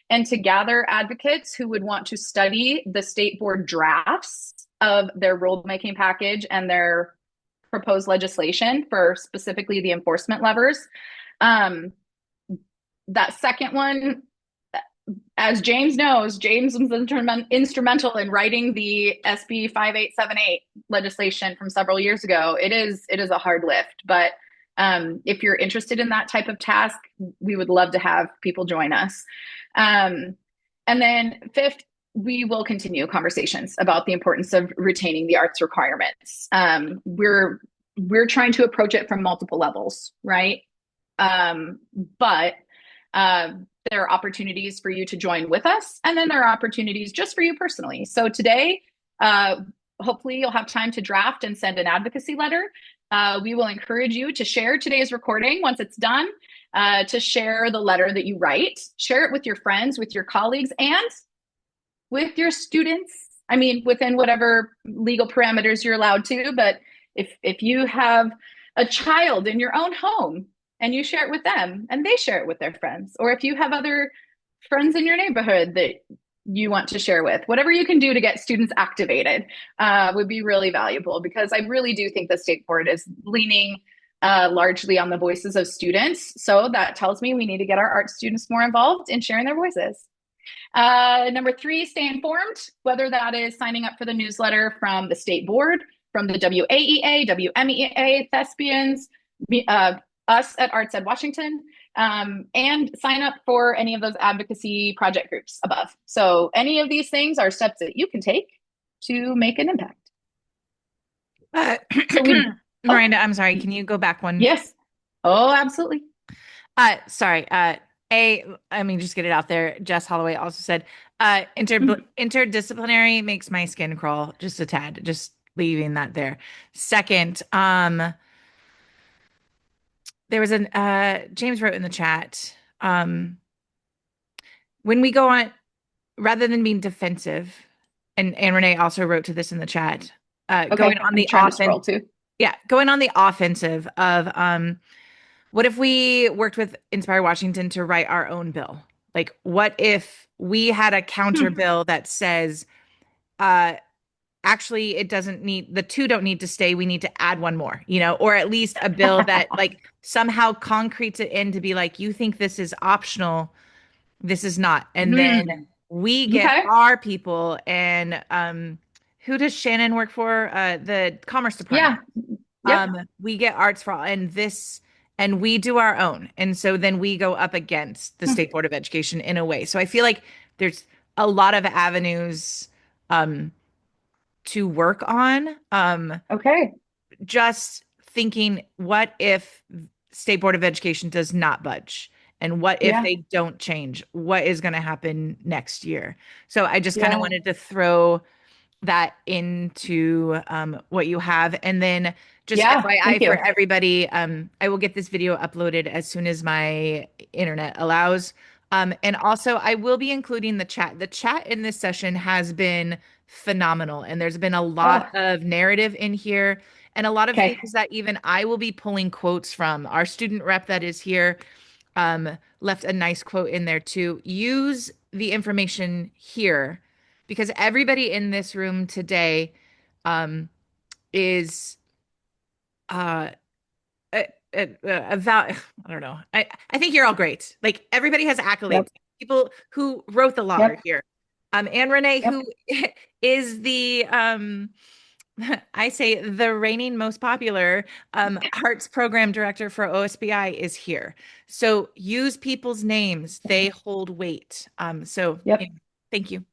and to gather advocates who would want to study the state board drafts of their rulemaking package and their proposed legislation for specifically the enforcement levers. That second one, as James knows, James was instrumental in writing the SB 5878 legislation from several years ago. It is a hard lift, but if you're interested in that type of task, we would love to have people join us. And then fifth, we will continue conversations about the importance of retaining the arts requirements. We're trying to approach it from multiple levels, right? But there are opportunities for you to join with us, and then there are opportunities just for you personally. So today, hopefully you'll have time to draft and send an advocacy letter. We will encourage you to share today's recording once it's done, to share the letter that you write, share it with your friends, with your colleagues, and with your students I mean, within whatever legal parameters you're allowed to, but if you have a child in your own home and you share it with them and they share it with their friends, or if you have other friends in your neighborhood that you want to share with, whatever you can do to get students activated would be really valuable, because I really do think the state board is leaning largely on the voices of students. So that tells me we need to get our art students more involved in sharing their voices. Number 3, stay informed, whether that is signing up for the newsletter from the state board, from the WAEA, WMEA, Thespians, us at Arts Ed Washington, and sign up for any of those advocacy project groups above. So any of these things are steps that you can take to make an impact. So Miranda, I'm sorry, can you go back one? Yes. Oh, absolutely. Sorry. Let me just get it out there. Jess Holloway also said, interdisciplinary makes my skin crawl just a tad, just leaving that there. Second, there was James wrote in the chat, when we go on, rather than being defensive, and Renee also wrote to this in the chat, going on the offensive. Yeah, going on the offensive of what if we worked with Inspire Washington to write our own bill? Like, what if we had a counter bill that says, actually, it doesn't need, the 2 don't need to stay. We need to add 1 more, or at least a bill that like somehow concretes it in to be like, you think this is optional, this is not. And then we get our people, and who does Shannon work for? The Commerce Department. Yeah. Yep. We get Arts for All, and we do our own. And so then we go up against the State Board of Education in a way. So I feel like there's a lot of avenues to work on. Okay. Just thinking, what if State Board of Education does not budge? And what if they don't change? What is going to happen next year? So I just kind of wanted to throw that into what you have. And then just FYI for everybody, I will get this video uploaded as soon as my internet allows. And also I will be including the chat. The chat in this session has been phenomenal. And there's been a lot of narrative in here, and a lot of things that even I will be pulling quotes from. Our student rep that is here left a nice quote in there too. Use the information here, because everybody in this room today is about, I don't know. I think you're all great. Like, everybody has accolades. People who wrote the law are here. And Renee, who is the I say the reigning most popular arts program director for OSBI, is here. So use people's names. They hold weight. Thank you.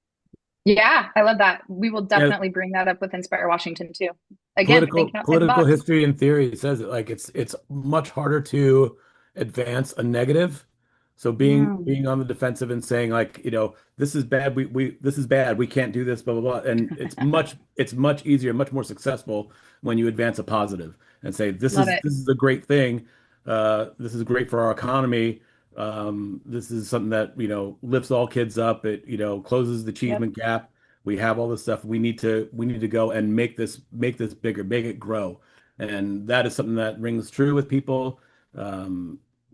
Yeah, I love that. We will definitely bring that up with Inspire Washington too. Again, political history and theory says it, like it's much harder to advance a negative. So being on the defensive and saying, like, this is bad, this is bad, we can't do this, blah blah blah, and it's much easier, much more successful when you advance a positive and say, this is a great thing, this is great for our economy, this is something that lifts all kids up, it closes the achievement gap. We have all this stuff. We need to go and make this bigger, make it grow, and that is something that rings true with people.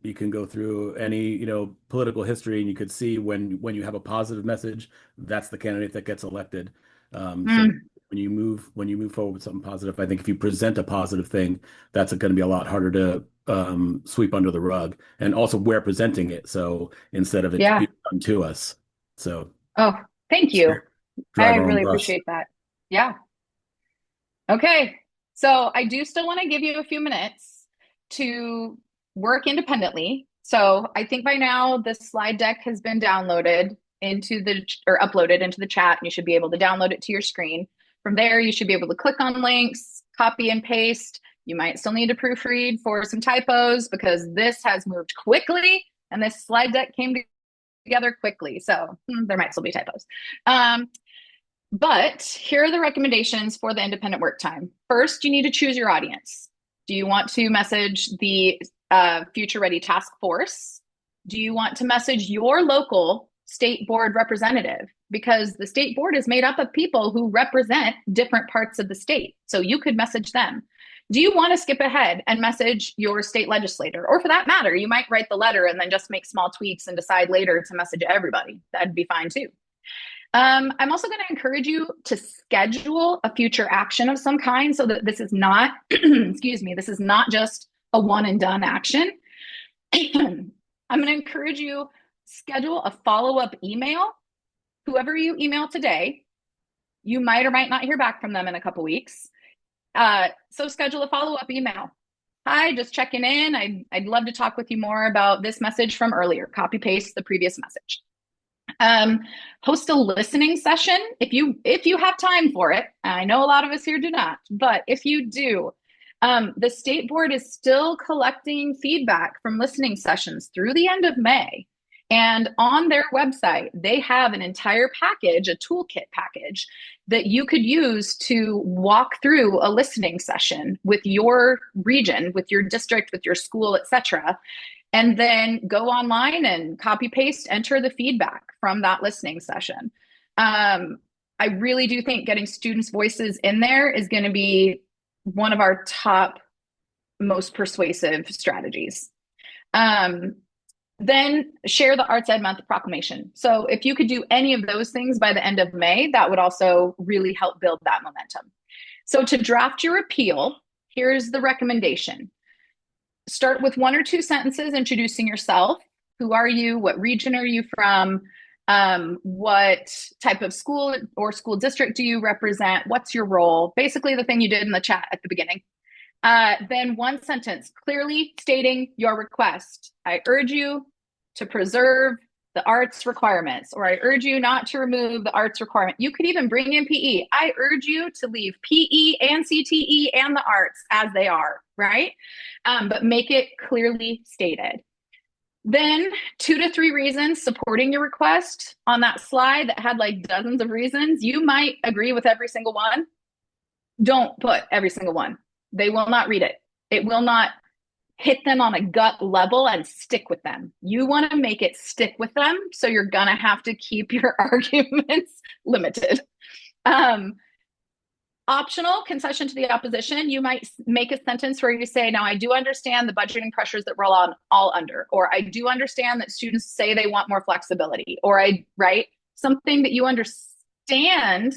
You can go through any political history, and you could see when you have a positive message, that's the candidate that gets elected. So when you move forward with something positive, I think if you present a positive thing, that's going to be a lot harder to sweep under the rug. And also, we're presenting it, so instead of it being done to us. So thank you. I really appreciate that. Yeah. Okay. So I do still want to give you a few minutes to work independently. So I think by now the slide deck has been downloaded uploaded into the chat, and you should be able to download it to your screen. From there, you should be able to click on links, copy and paste. You might still need to proofread for some typos, because this has moved quickly and this slide deck came together quickly. So there might still be typos. But here are the recommendations for the independent work time. First, you need to choose your audience. Do you want to message the Future Ready Task Force? Do you want to message your local state board representative, because the state board is made up of people who represent different parts of the state. So you could message them. Do you want to skip ahead and message your state legislator? Or for that matter, you might write the letter and then just make small tweaks and decide later to message everybody. That'd be fine too. I'm also going to encourage you to schedule a future action of some kind so that this is not, excuse me, this is not just a one and done action. I'm going to encourage you, schedule a follow-up email. Whoever you email today, you might or might not hear back from them in a couple weeks. So schedule a follow-up email. Hi, just checking in. I'd love to talk with you more about this message from earlier. Copy paste the previous message. Host a listening session if you have time for it. I know a lot of us here do not, but if you do, the state board is still collecting feedback from listening sessions through the end of May. And on their website, they have an entire package, a toolkit package that you could use to walk through a listening session with your region, with your district, with your school, etc. And then go online and copy paste, enter the feedback from that listening session. I really do think getting students' voices in there is going to be one of our top, most persuasive strategies. Then share the Arts Ed Month proclamation. So if you could do any of those things by the end of May, that would also really help build that momentum. So to draft your appeal, here's the recommendation. Start with 1 or 2 sentences introducing yourself. Who are you? What region are you from? What type of school or school district do you represent? What's your role? Basically the thing you did in the chat at the beginning. Then 1 sentence, clearly stating your request. I urge you to preserve the arts requirements, or I urge you not to remove the arts requirement. You could even bring in PE. I urge you to leave PE and CTE and the arts as they are, right? But make it clearly stated. Then 2 to 3 reasons supporting your request. On that slide that had like dozens of reasons, you might agree with every single one. Don't put every single one. They will not read it. It will not hit them on a gut level and stick with them. You want to make it stick with them, so you're going to have to keep your arguments limited. Optional concession to the opposition. You might make a sentence where you say, now I do understand the budgeting pressures that we're all under, or I do understand that students say they want more flexibility, or right? Something that you understand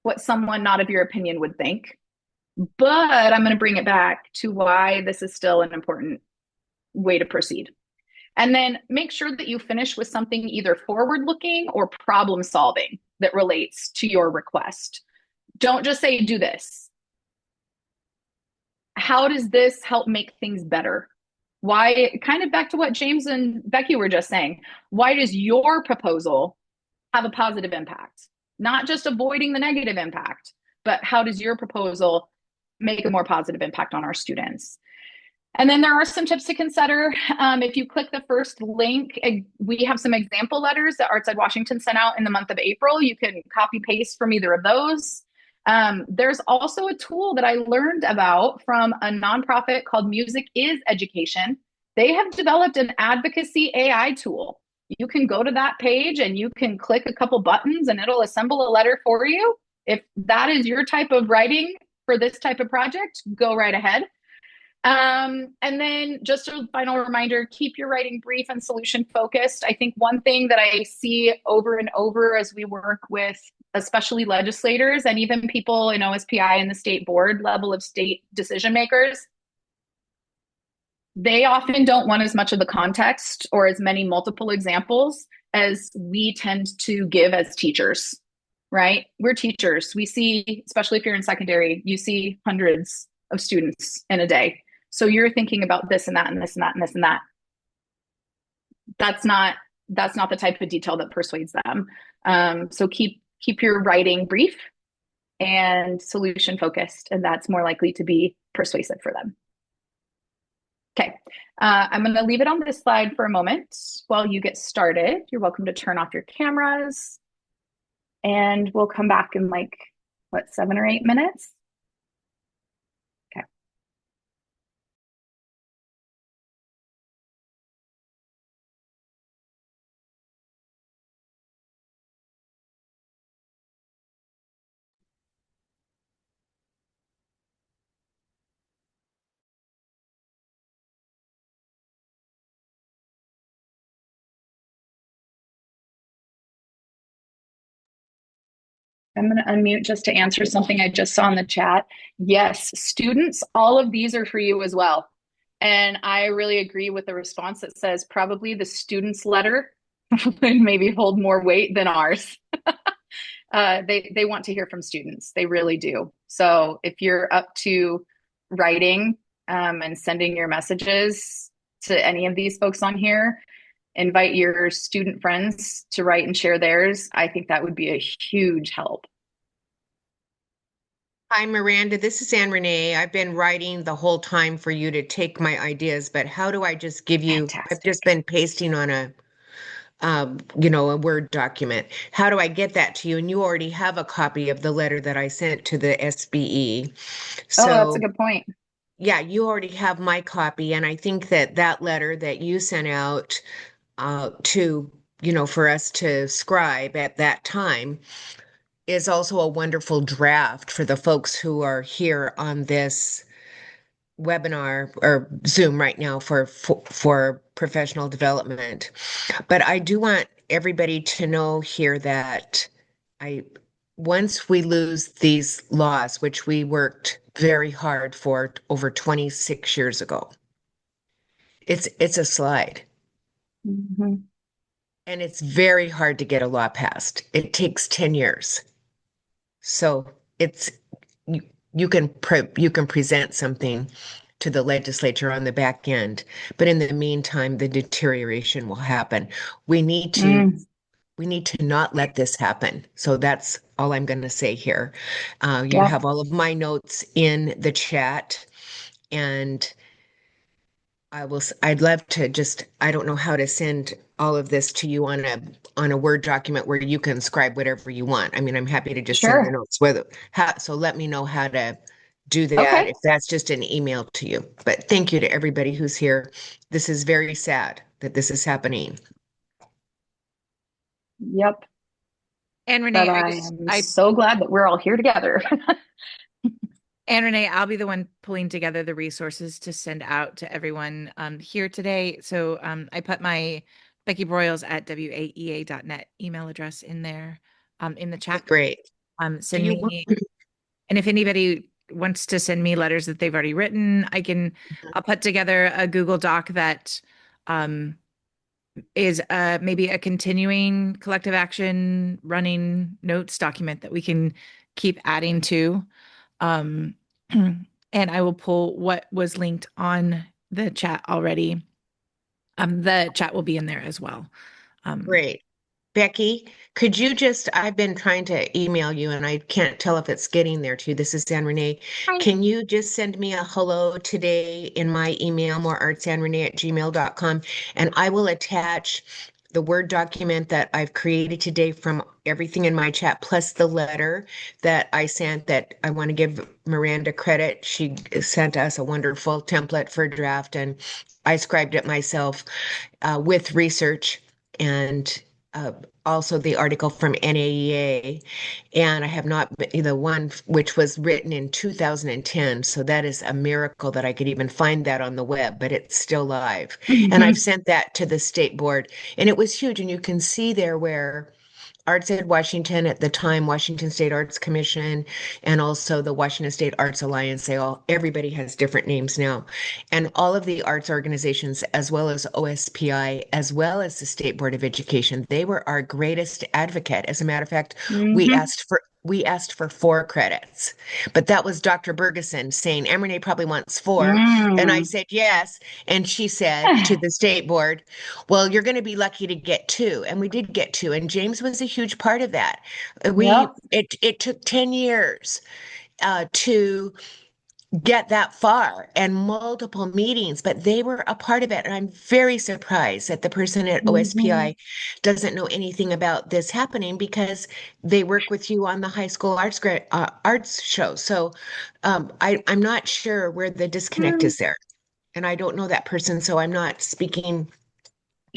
what someone not of your opinion would think. But I'm going to bring it back to why this is still an important way to proceed. And then make sure that you finish with something either forward-looking or problem-solving that relates to your request. Don't just say, do this. How does this help make things better? Why, kind of back to what James and Becky were just saying, why does your proposal have a positive impact? Not just avoiding the negative impact, but how does your proposal make a more positive impact on our students? And then there are some tips to consider. If you click the first link, we have some example letters that Arts Ed Washington sent out in the month of April. You can copy paste from either of those. There's also a tool that I learned about from a nonprofit called Music is Education. They have developed an advocacy AI tool. You can go to that page and you can click a couple buttons and it'll assemble a letter for you. If that is your type of writing for this type of project, go right ahead. And then just a final reminder, keep your writing brief and solution focused. I think one thing that I see over and over as we work with especially legislators and even people in OSPI and the state board level of state decision makers, they often don't want as much of the context or as many multiple examples as we tend to give as teachers, right? We're teachers. We see, especially if you're in secondary, you see hundreds of students in a day. So you're thinking about this and that and this and that and this and that. That's not the type of detail that persuades them. So keep your writing brief and solution focused, and that's more likely to be persuasive for them. Okay, I'm going to leave it on this slide for a moment while you get started. You're welcome to turn off your cameras, and we'll come back in like, what, 7 or 8 minutes? I'm going to unmute just to answer something I just saw in the chat. Yes, students, all of these are for you as well. And I really agree with the response that says probably the student's letter would maybe hold more weight than ours. They want to hear from students. They really do. So if you're up to writing and sending your messages to any of these folks on here, invite your student friends to write and share theirs. I think that would be a huge help. Hi, Miranda. This is Anne Renee. I've been writing the whole time for you to take my ideas, but how do I just give you? I've just been pasting on a Word document. How do I get that to you? And you already have a copy of the letter that I sent to the SBE. Oh, that's a So, good point. yeah, you already have my copy. And I think that that letter that you sent out for us to scribe at that time is also a wonderful draft for the folks who are here on this webinar or Zoom right now for professional development. But I do want everybody to know here that I once we lose these laws, which we worked very hard for over 26 years ago, it's a slide. Mm-hmm. And it's very hard to get a law passed. It takes 10 years. So it's you, you can present something to the legislature on the back end, but in the meantime, the deterioration will happen. We need to we need to not let this happen. So that's all I'm going to say here. You Yeah, have all of my notes in the chat, and I'd love to just, I don't know how to send all of this to you on a Word document where you can scribe whatever you want. I mean, I'm happy to just send the sure. notes so let me know how to do that Okay. if that's just an email to you. But thank you to everybody who's here. This is very sad that this is happening. Yep. And But Renee, I'm so glad that we're all here together. And Renee, I'll be the one pulling together the resources to send out to everyone here today. So I put my Becky Broyles at WAEA.net email address in there in the chat. Great. Send me, and if anybody wants to send me letters that they've already written, I'll put together a Google Doc that is maybe a continuing collective action running notes document that we can keep adding to. And I will pull what was linked on the chat already. The chat will be in there as well. Great. Becky, I've been trying to email you and I can't tell if it's getting there to you. This is Anne Renee. Hi. Can you just send me a hello today in my email, moreartsanrenee@gmail.com, and I will attach the Word document that I've created today from everything in my chat, plus the letter that I sent that I want to give Miranda credit. She sent us a wonderful template for a draft, and I scribed it myself with research and also the article from NAEA, and I have not the one which was written in 2010. So that is a miracle that I could even find that on the web, but it's still live. And I've sent that to the state board, and it was huge. And you can see there where Arts Ed Washington at the time, Washington State Arts Commission, and also the Washington State Arts Alliance, everybody has different names now. And all of the arts organizations, as well as OSPI, as well as the State Board of Education, they were our greatest advocate. As a matter of fact, we asked for 4 credits, but that was Dr. Bergeson saying, Emrene probably wants 4. And I said, yes. And she said to the state board, well, you're going to be lucky to get 2. And we did get 2. And James was a huge part of that. Yep. It took 10 years to get that far and multiple meetings, but they were a part of it. And I'm very surprised that the person at OSPI doesn't know anything about this happening because they work with you on the high school arts show. So I'm not sure where the disconnect is there. And I don't know that person, so I'm not speaking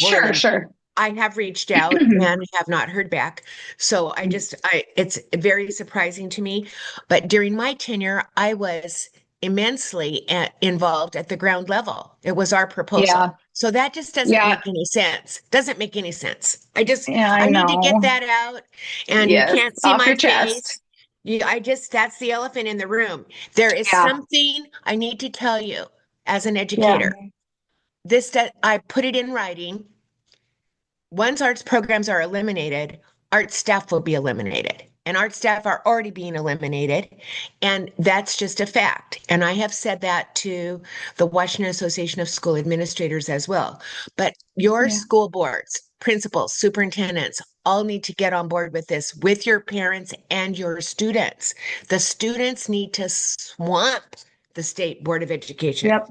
for them. Sure. I have reached out and have not heard back. So it's very surprising to me. But during my tenure, I was immensely involved at the ground level. It was our proposal. Yeah. So that just doesn't Yeah. make any sense. Doesn't make any sense. Yeah, I I need to get know. that out, and you Yes. can't see Off my your face. chest. That's the elephant in the room. There is Yeah. something I need to tell you as an Yeah. educator. That I put it in writing. Once arts programs are eliminated, art staff will be eliminated. And art staff are already being eliminated. And that's just a fact. And I have said that to the Washington Association of School Administrators as well. But your Yeah. school boards, principals, superintendents, all need to get on board with this with your parents and your students. The students need to swamp the State Board of Education. Yep.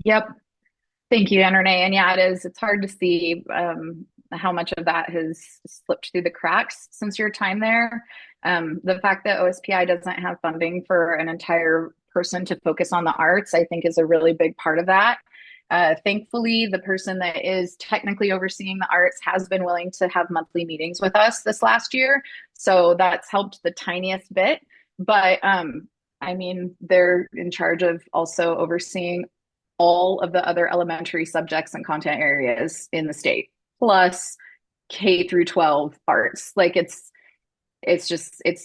Yep. Thank you, Renee. And yeah, it is. It's hard to see how much of that has slipped through the cracks since your time there. The fact that OSPI doesn't have funding for an entire person to focus on the arts, I think, is a really big part of that. Thankfully, the person that is technically overseeing the arts has been willing to have monthly meetings with us this last year. So that's helped the tiniest bit. But I mean, they're in charge of also overseeing all of the other elementary subjects and content areas in the state, plus K through 12 arts. Like it's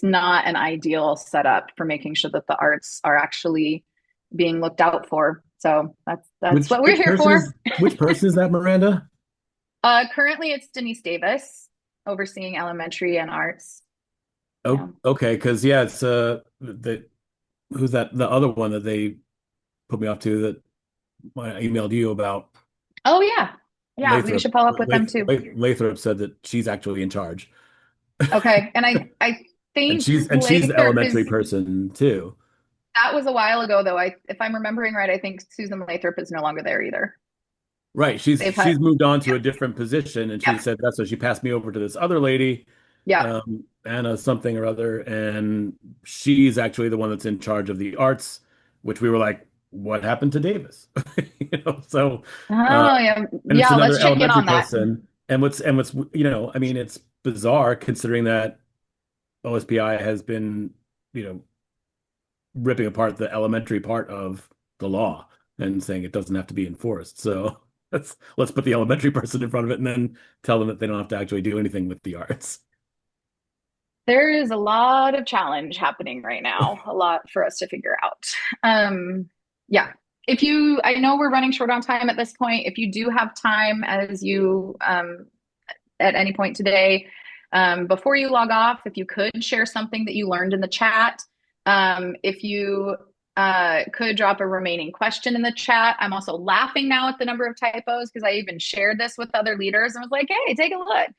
not an ideal setup for making sure that the arts are actually being looked out for. So that's what we're here for. Which person is that, Miranda? Currently it's Denise Davis overseeing elementary and arts. Oh, Yeah. okay, because yeah, it's who's that? The other one that they put me off to that I emailed you about. Oh yeah. Yeah, we Lathrop. should follow up with them too. Lathrop said that she's actually in charge. Okay. And I And think she's the Lathrop elementary is person too. that was a while ago though. If I'm remembering right, I think Susan Lathrop is no longer there either. Right. They've had She's moved on to yeah, a different position, and she yeah, said that's so she passed me over to this other lady, yeah. Anna something or other, and she's actually the one that's in charge of the arts, which we were like, what happened to Davis? So Oh yeah. and it's Yeah, let's another check in elementary on that. person. And what's I mean, it's bizarre considering that OSPI has been, ripping apart the elementary part of the law and saying it doesn't have to be enforced. So let's put the elementary person in front of it and then tell them that they don't have to actually do anything with the arts. There is a lot of challenge happening right now, a lot for us to figure out. Yeah. I know we're running short on time at this point. If you do have time as you at any point today, before you log off, if you could share something that you learned in the chat, if you could drop a remaining question in the chat. I'm also laughing now at the number of typos because I even shared this with other leaders and was like, hey, take a look.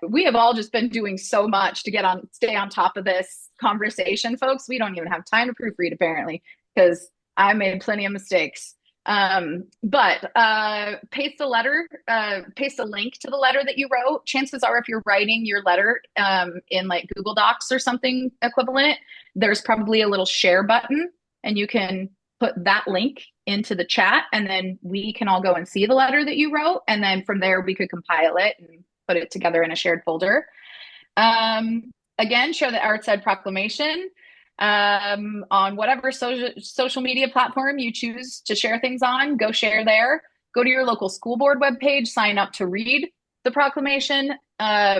We have all just been doing so much to stay on top of this conversation, folks. We don't even have time to proofread apparently because I made plenty of mistakes. But paste a link to the letter that you wrote. Chances are if you're writing your letter in like Google Docs or something equivalent, there's probably a little share button and you can put that link into the chat and then we can all go and see the letter that you wrote. And then from there, we could compile it and put it together in a shared folder. Again, share the Arts Ed proclamation on whatever social media platform you choose to share things on. Go share there. Go to your local school board webpage, sign up to read the proclamation.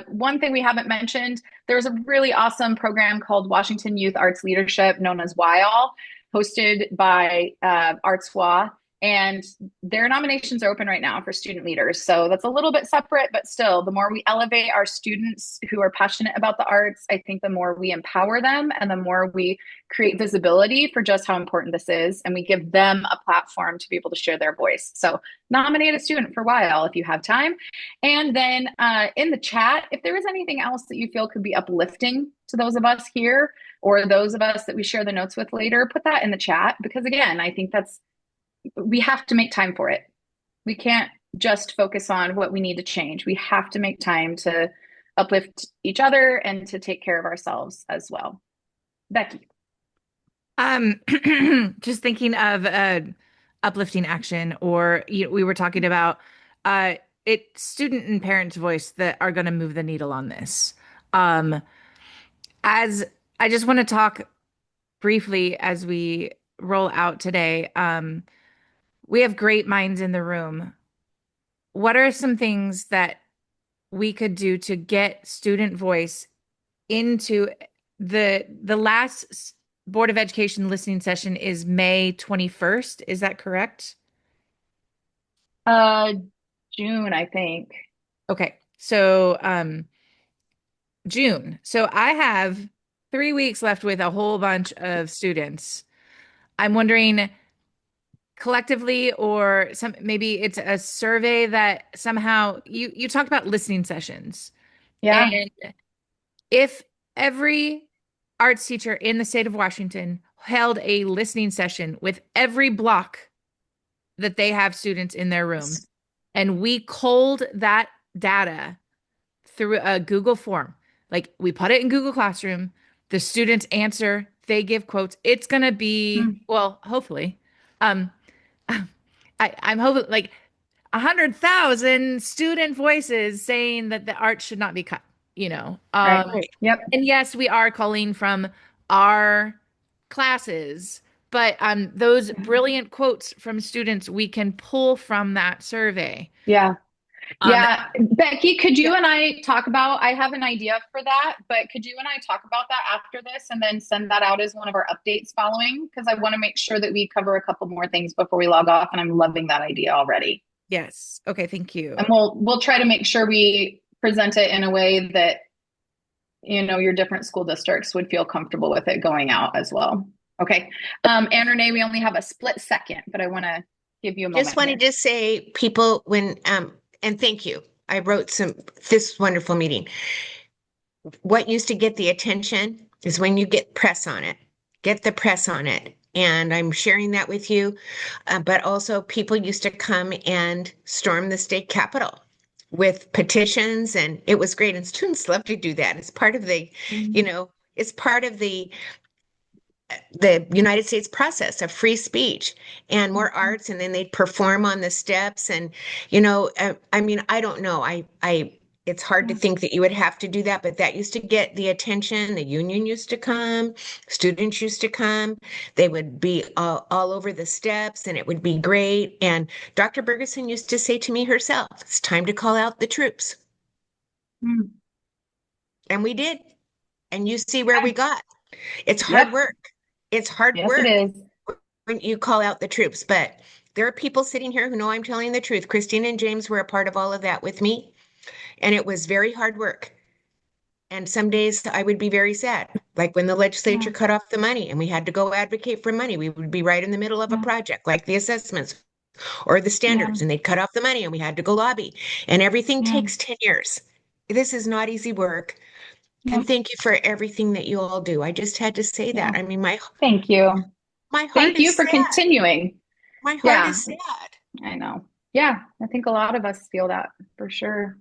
One thing we haven't mentioned, there's a really awesome program called Washington Youth Arts Leadership, known as WAEA, hosted by ArtsWA. And their nominations are open right now for student leaders. So that's a little bit separate, but still, the more we elevate our students who are passionate about the arts, I think the more we empower them and the more we create visibility for just how important this is. And we give them a platform to be able to share their voice. So nominate a student for a while if you have time. And then in the chat, if there is anything else that you feel could be uplifting to those of us here or those of us that we share the notes with later, put that in the chat. Because again, I think we have to make time for it. We can't just focus on what we need to change. We have to make time to uplift each other and to take care of ourselves as well. Becky. Just thinking of uplifting action, or we were talking about student and parents' voice that are going to move the needle on this. As I just want to talk briefly as we roll out today. We have great minds in the room. What are some things that we could do to get student voice into the last Board of Education listening session is May 21st. Is that correct? Uh, June, I think. Okay. So June. So I have 3 weeks left with a whole bunch of students. I'm wondering collectively or some maybe it's a survey that somehow you talked about listening sessions. Yeah. And if every arts teacher in the state of Washington held a listening session with every block that they have students in their room, and we culled that data through a Google form, like we put it in Google Classroom, the students answer, they give quotes. It's gonna be, Mm, well, hopefully. Um, I'm hoping like 100,000 student voices saying that the art should not be cut, you know. right. Right. Yep. And yes, we are calling from our classes, but those Yeah. brilliant quotes from students we can pull from that survey. Yeah. Um, Yeah. Becky, could yeah, you and I talk about, I have an idea for that, but could you and I talk about that after this and then send that out as one of our updates following? Because I want to make sure that we cover a couple more things before we log off, and I'm loving that idea already. yes. Okay, thank you. And we'll try to make sure we present it in a way that, you know, your different school districts would feel comfortable with it going out as well. Okay. And Renee, we only have a split second, but I want to give you a Just moment wanted here. to say, people, and thank you. I wrote this wonderful meeting. What used to get the attention is when you get press on it. Get the press on it. And I'm sharing that with you. But also, people used to come and storm the state capitol with petitions, and it was great. And students love to do that. It's part of it's part of the United States process of free speech and more arts, and then they'd perform on the steps. And, I mean, I don't know. It's hard to think that you would have to do that, but that used to get the attention. The union used to come, students used to come. They would be all over the steps, and it would be great. And Dr. Bergeson used to say to me herself, it's time to call out the troops. Mm. And we did. And you see where we got. It's Yep. hard work. It's hard Yes, work it is. when you call out the troops. But there are people sitting here who know I'm telling the truth. Christine and James were a part of all of that with me, and it was very hard work. And some days I would be very sad, like when the legislature Yeah. cut off the money and we had to go advocate for money. We would be right in the middle of a Yeah. project, like the assessments or the Yeah. standards, and they'd cut off the money and we had to go lobby. And everything Yeah. takes 10 years. This is not easy work. Yeah. And thank you for everything that you all do. I just had to say Yeah. that. I mean, Thank you. my heart Thank you is for sad. continuing. My heart Yeah, is sad. I know. Yeah, I think a lot of us feel that for sure.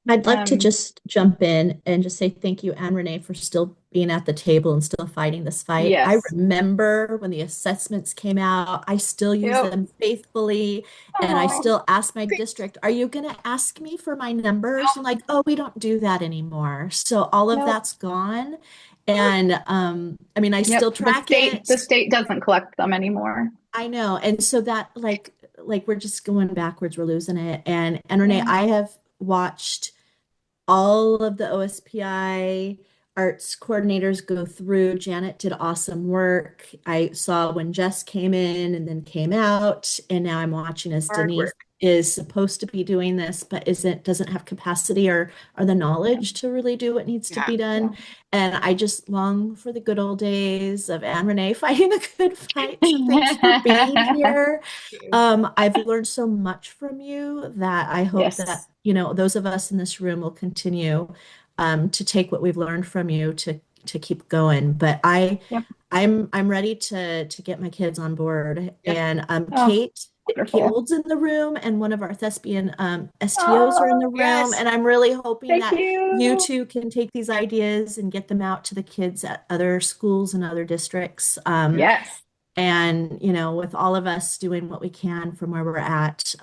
I'd like to Um, just jump in and just say thank you, Anne Renee, for still being at the table and still fighting this fight. I yes. remember when the assessments came out, I still use Yep. them faithfully. And I Oh, still ask my district, are you going to ask me for my numbers? And like, oh, we don't do that anymore. So all of nope. that's gone. And I mean, I still Yep. track it. The state doesn't collect them anymore. I know. And so that like we're just going backwards, we're losing it. And Renee, Yeah. I have watched all of the OSPI arts coordinators go through. Janet did awesome work. I saw when Jess came in and then came out, and now I'm watching as Hard Denise work. is supposed to be doing this, but doesn't have capacity or the knowledge to really do what needs to Yeah. be Yeah. done. And I just long for the good old days of Anne Renee fighting a good fight. So thanks for being here. I've learned so much from you that I hope that, Yes. those of us in this room will continue to take what we've learned from you to keep going. But Yep. I'm ready to get my kids on board. Yep. And Oh, Kate wonderful. Old's in the room, and one of our thespian STOs are in the Oh, room. Yes. And I'm really hoping thank that you you. two can take these ideas and get them out to the kids at other schools and other districts. Yes. And, with all of us doing what we can from where we're at,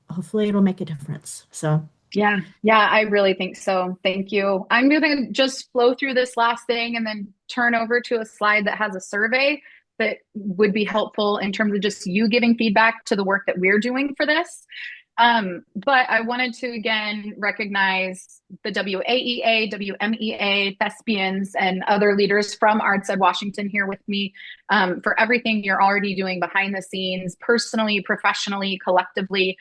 hopefully it'll make a difference. So, Yeah. Yeah, I really think so. Thank you. I'm going to just flow through this last thing and then turn over to a slide that has a survey. that would be helpful in terms of just you giving feedback to the work that we're doing for this. But I wanted to again recognize the WAEA, WMEA, thespians, and other leaders from Arts Ed Washington here with me for everything you're already doing behind the scenes, personally, professionally, collectively.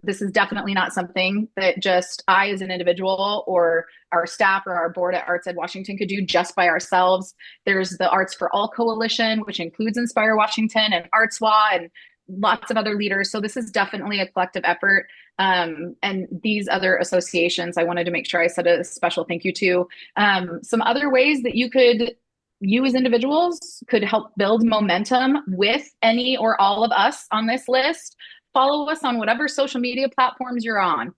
This is definitely not something that just I, as an individual, or our staff or our board at Arts Ed Washington could do just by ourselves. There's the Arts for All Coalition, which includes Inspire Washington and ArtsWA and lots of other leaders. So this is definitely a collective effort. And these other associations, I wanted to make sure I said a special thank you to. Some other ways that you as individuals could help build momentum with any or all of us on this list. Follow us on whatever social media platforms you're on.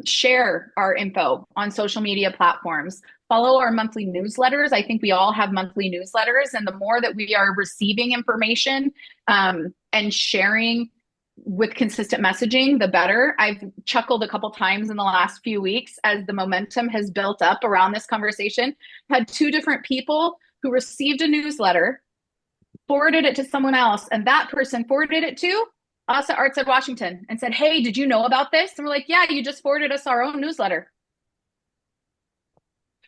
Share our info on social media platforms. Follow our monthly newsletters. I think we all have monthly newsletters, and the more that we are receiving information and sharing with consistent messaging, the better. I've chuckled a couple times in the last few weeks as the momentum has built up around this conversation. Had two different people who received a newsletter, forwarded it to someone else, and that person forwarded it to us at Arts Ed Washington and said, "Hey, did you know about this?" And we're like, "Yeah, you just forwarded us our own newsletter."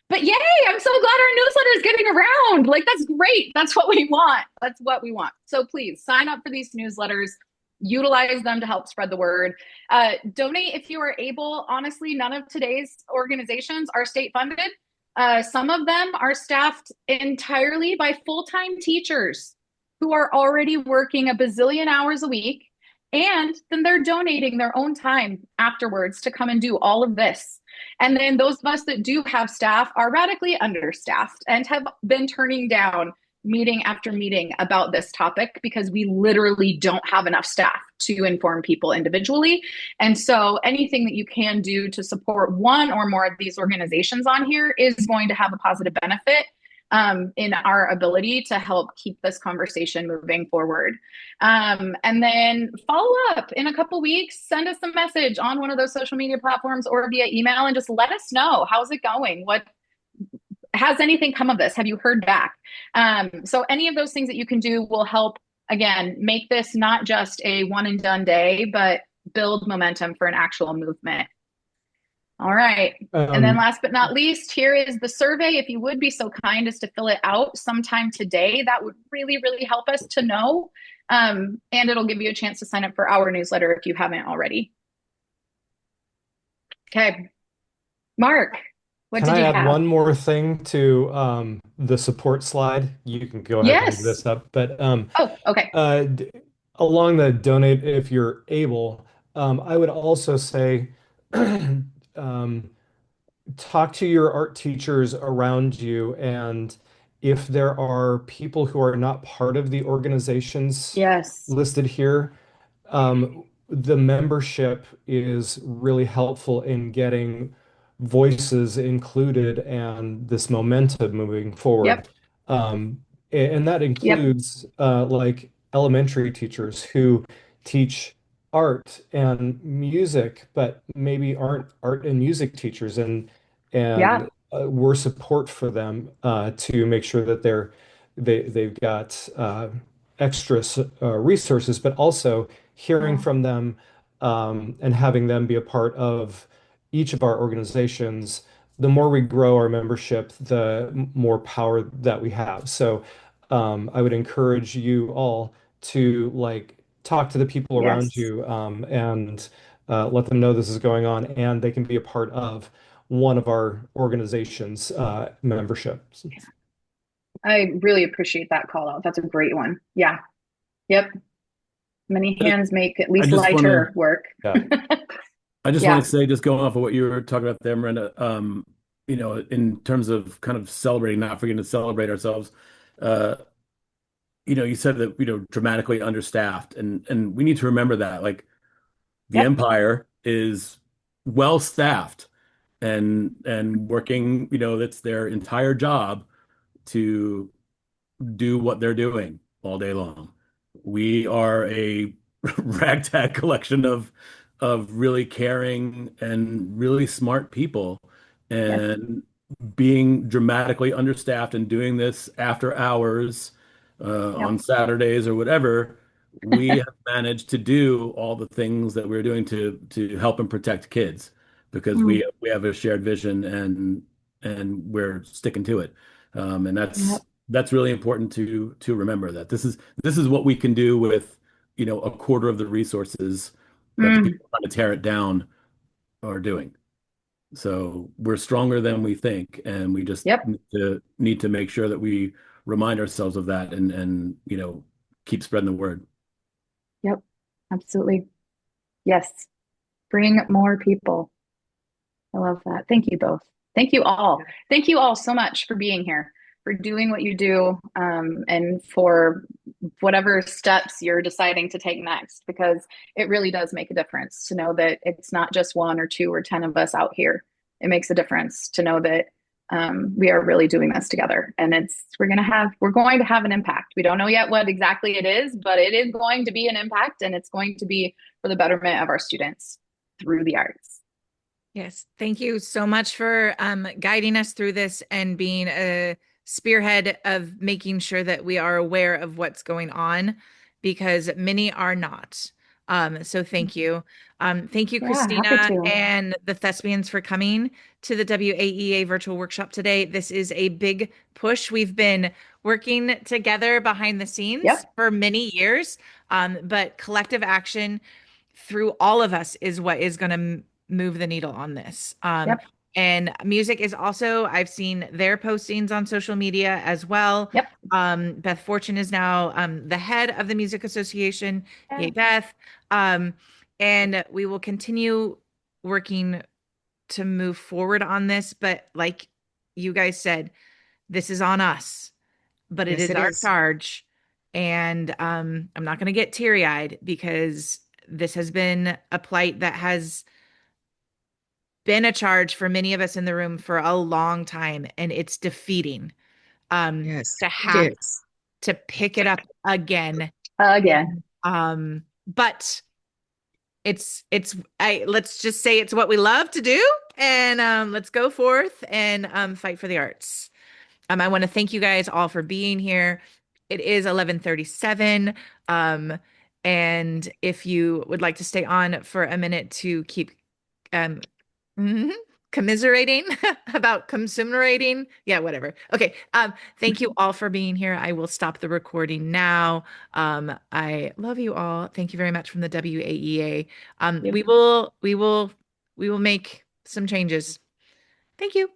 But yay, I'm so glad our newsletter is getting around. Like, that's great. That's what we want. That's what we want. So please sign up for these newsletters, utilize them to help spread the word. Donate if you are able. Honestly, none of today's organizations are state funded. Some of them are staffed entirely by full-time teachers who are already working a bazillion hours a week. And then they're donating their own time afterwards to come and do all of this. And then those of us that do have staff are radically understaffed and have been turning down meeting after meeting about this topic because we literally don't have enough staff to inform people individually. And so anything that you can do to support one or more of these organizations on here is going to have a positive benefit in our ability to help keep this conversation moving forward. And then follow up in a couple weeks, send us a message on one of those social media platforms or via email and just let us know, how's it going? What has anything come of this? Have you heard back? So any of those things that you can do will help, again, make this not just a one and done day, but build momentum for an actual movement. All right. And then last but not least, here is the survey. If you would be so kind as to fill it out sometime today, that would really, really help us to know. And it'll give you a chance to sign up for our newsletter if you haven't already. Okay. Mark, what Can did I you add have? one more thing to the support slide? You can go ahead and leave Yes. this up, but Oh, okay. along the donate if you're able, I would also say um, talk to your art teachers around you, and if there are people who are not part of the organizations Yes. listed here, the membership is really helpful in getting voices included and this momentum moving forward. Yep. And that Yep. includes like elementary teachers who teach art and music, but maybe aren't art and music teachers, Yeah. and we're support for them to make sure that they've got extra resources, but also hearing Yeah. from them and having them be a part of each of our organizations. The more we grow our membership, the more power that we have. So I would encourage you all to like talk to the people around Yes. you and let them know this is going on, and they can be a part of one of our organization's memberships. I really appreciate that call out. That's a great one. Yeah. Yep. Many hands make at I least just want lighter to work. Yeah. I just want Yeah. to say, just going off of what you were talking about there, Miranda, in terms of kind of celebrating, not forgetting to celebrate ourselves, uh, you said that, dramatically understaffed, and we need to remember that, like, the Yep. empire is well staffed and working, that's their entire job to do what they're doing all day long. We are a ragtag collection of really caring and really smart people, Yes. and being dramatically understaffed and doing this after hours on Saturdays or whatever, we have managed to do all the things that we're doing to help and protect kids because Mm. we have a shared vision and we're sticking to it. And Yep. that's really important to remember that this is what we can do with, a quarter of the resources that the Mm. people trying to tear it down are doing. So we're stronger than we think, and we just Yep. need to make sure that we remind ourselves of that and keep spreading the word. Yep. Absolutely. Yes. Bring more people. I love that. Thank you both. Thank you all. Thank you all so much for being here, for doing what you do, and for whatever steps you're deciding to take next, because it really does make a difference to know that it's not just one or two or 10 of us out here. It makes a difference to know that we are really doing this together, and we're going to have an impact. We don't know yet what exactly it is, but it is going to be an impact, and it's going to be for the betterment of our students through the arts. Yes, thank you so much for guiding us through this and being a spearhead of making sure that we are aware of what's going on because many are not. So thank you. Thank you, Yeah, happy Christina to. and the Thespians for coming to the WAEA virtual workshop today. This is a big push. We've been working together behind the scenes Yep. for many years, but collective action through all of us is what is going to move the needle on this. Yep. And music is also, I've seen their postings on social media as well. Yep. Beth Fortune is now the head of the Music Association. Yeah. Yay, Beth. Um, and we will continue working to move forward on this. But like you guys said, this is on us, but it Yes, is it our is. charge. And I'm not going to get teary-eyed because this has been a plight that has been a charge for many of us in the room for a long time, and it's defeating Yes, to it have is. to pick it up again. Again. But it's let's just say it's what we love to do, and let's go forth and fight for the arts. I want to thank you guys all for being here. It is 11:37. And if you would like to stay on for a minute to keep um mhm, commiserating about consumerating. Yeah, whatever. Okay. Thank you all for being here. I will stop the recording now. I love you all. Thank you very much from the WAEA. Yep. We will make some changes. Thank you.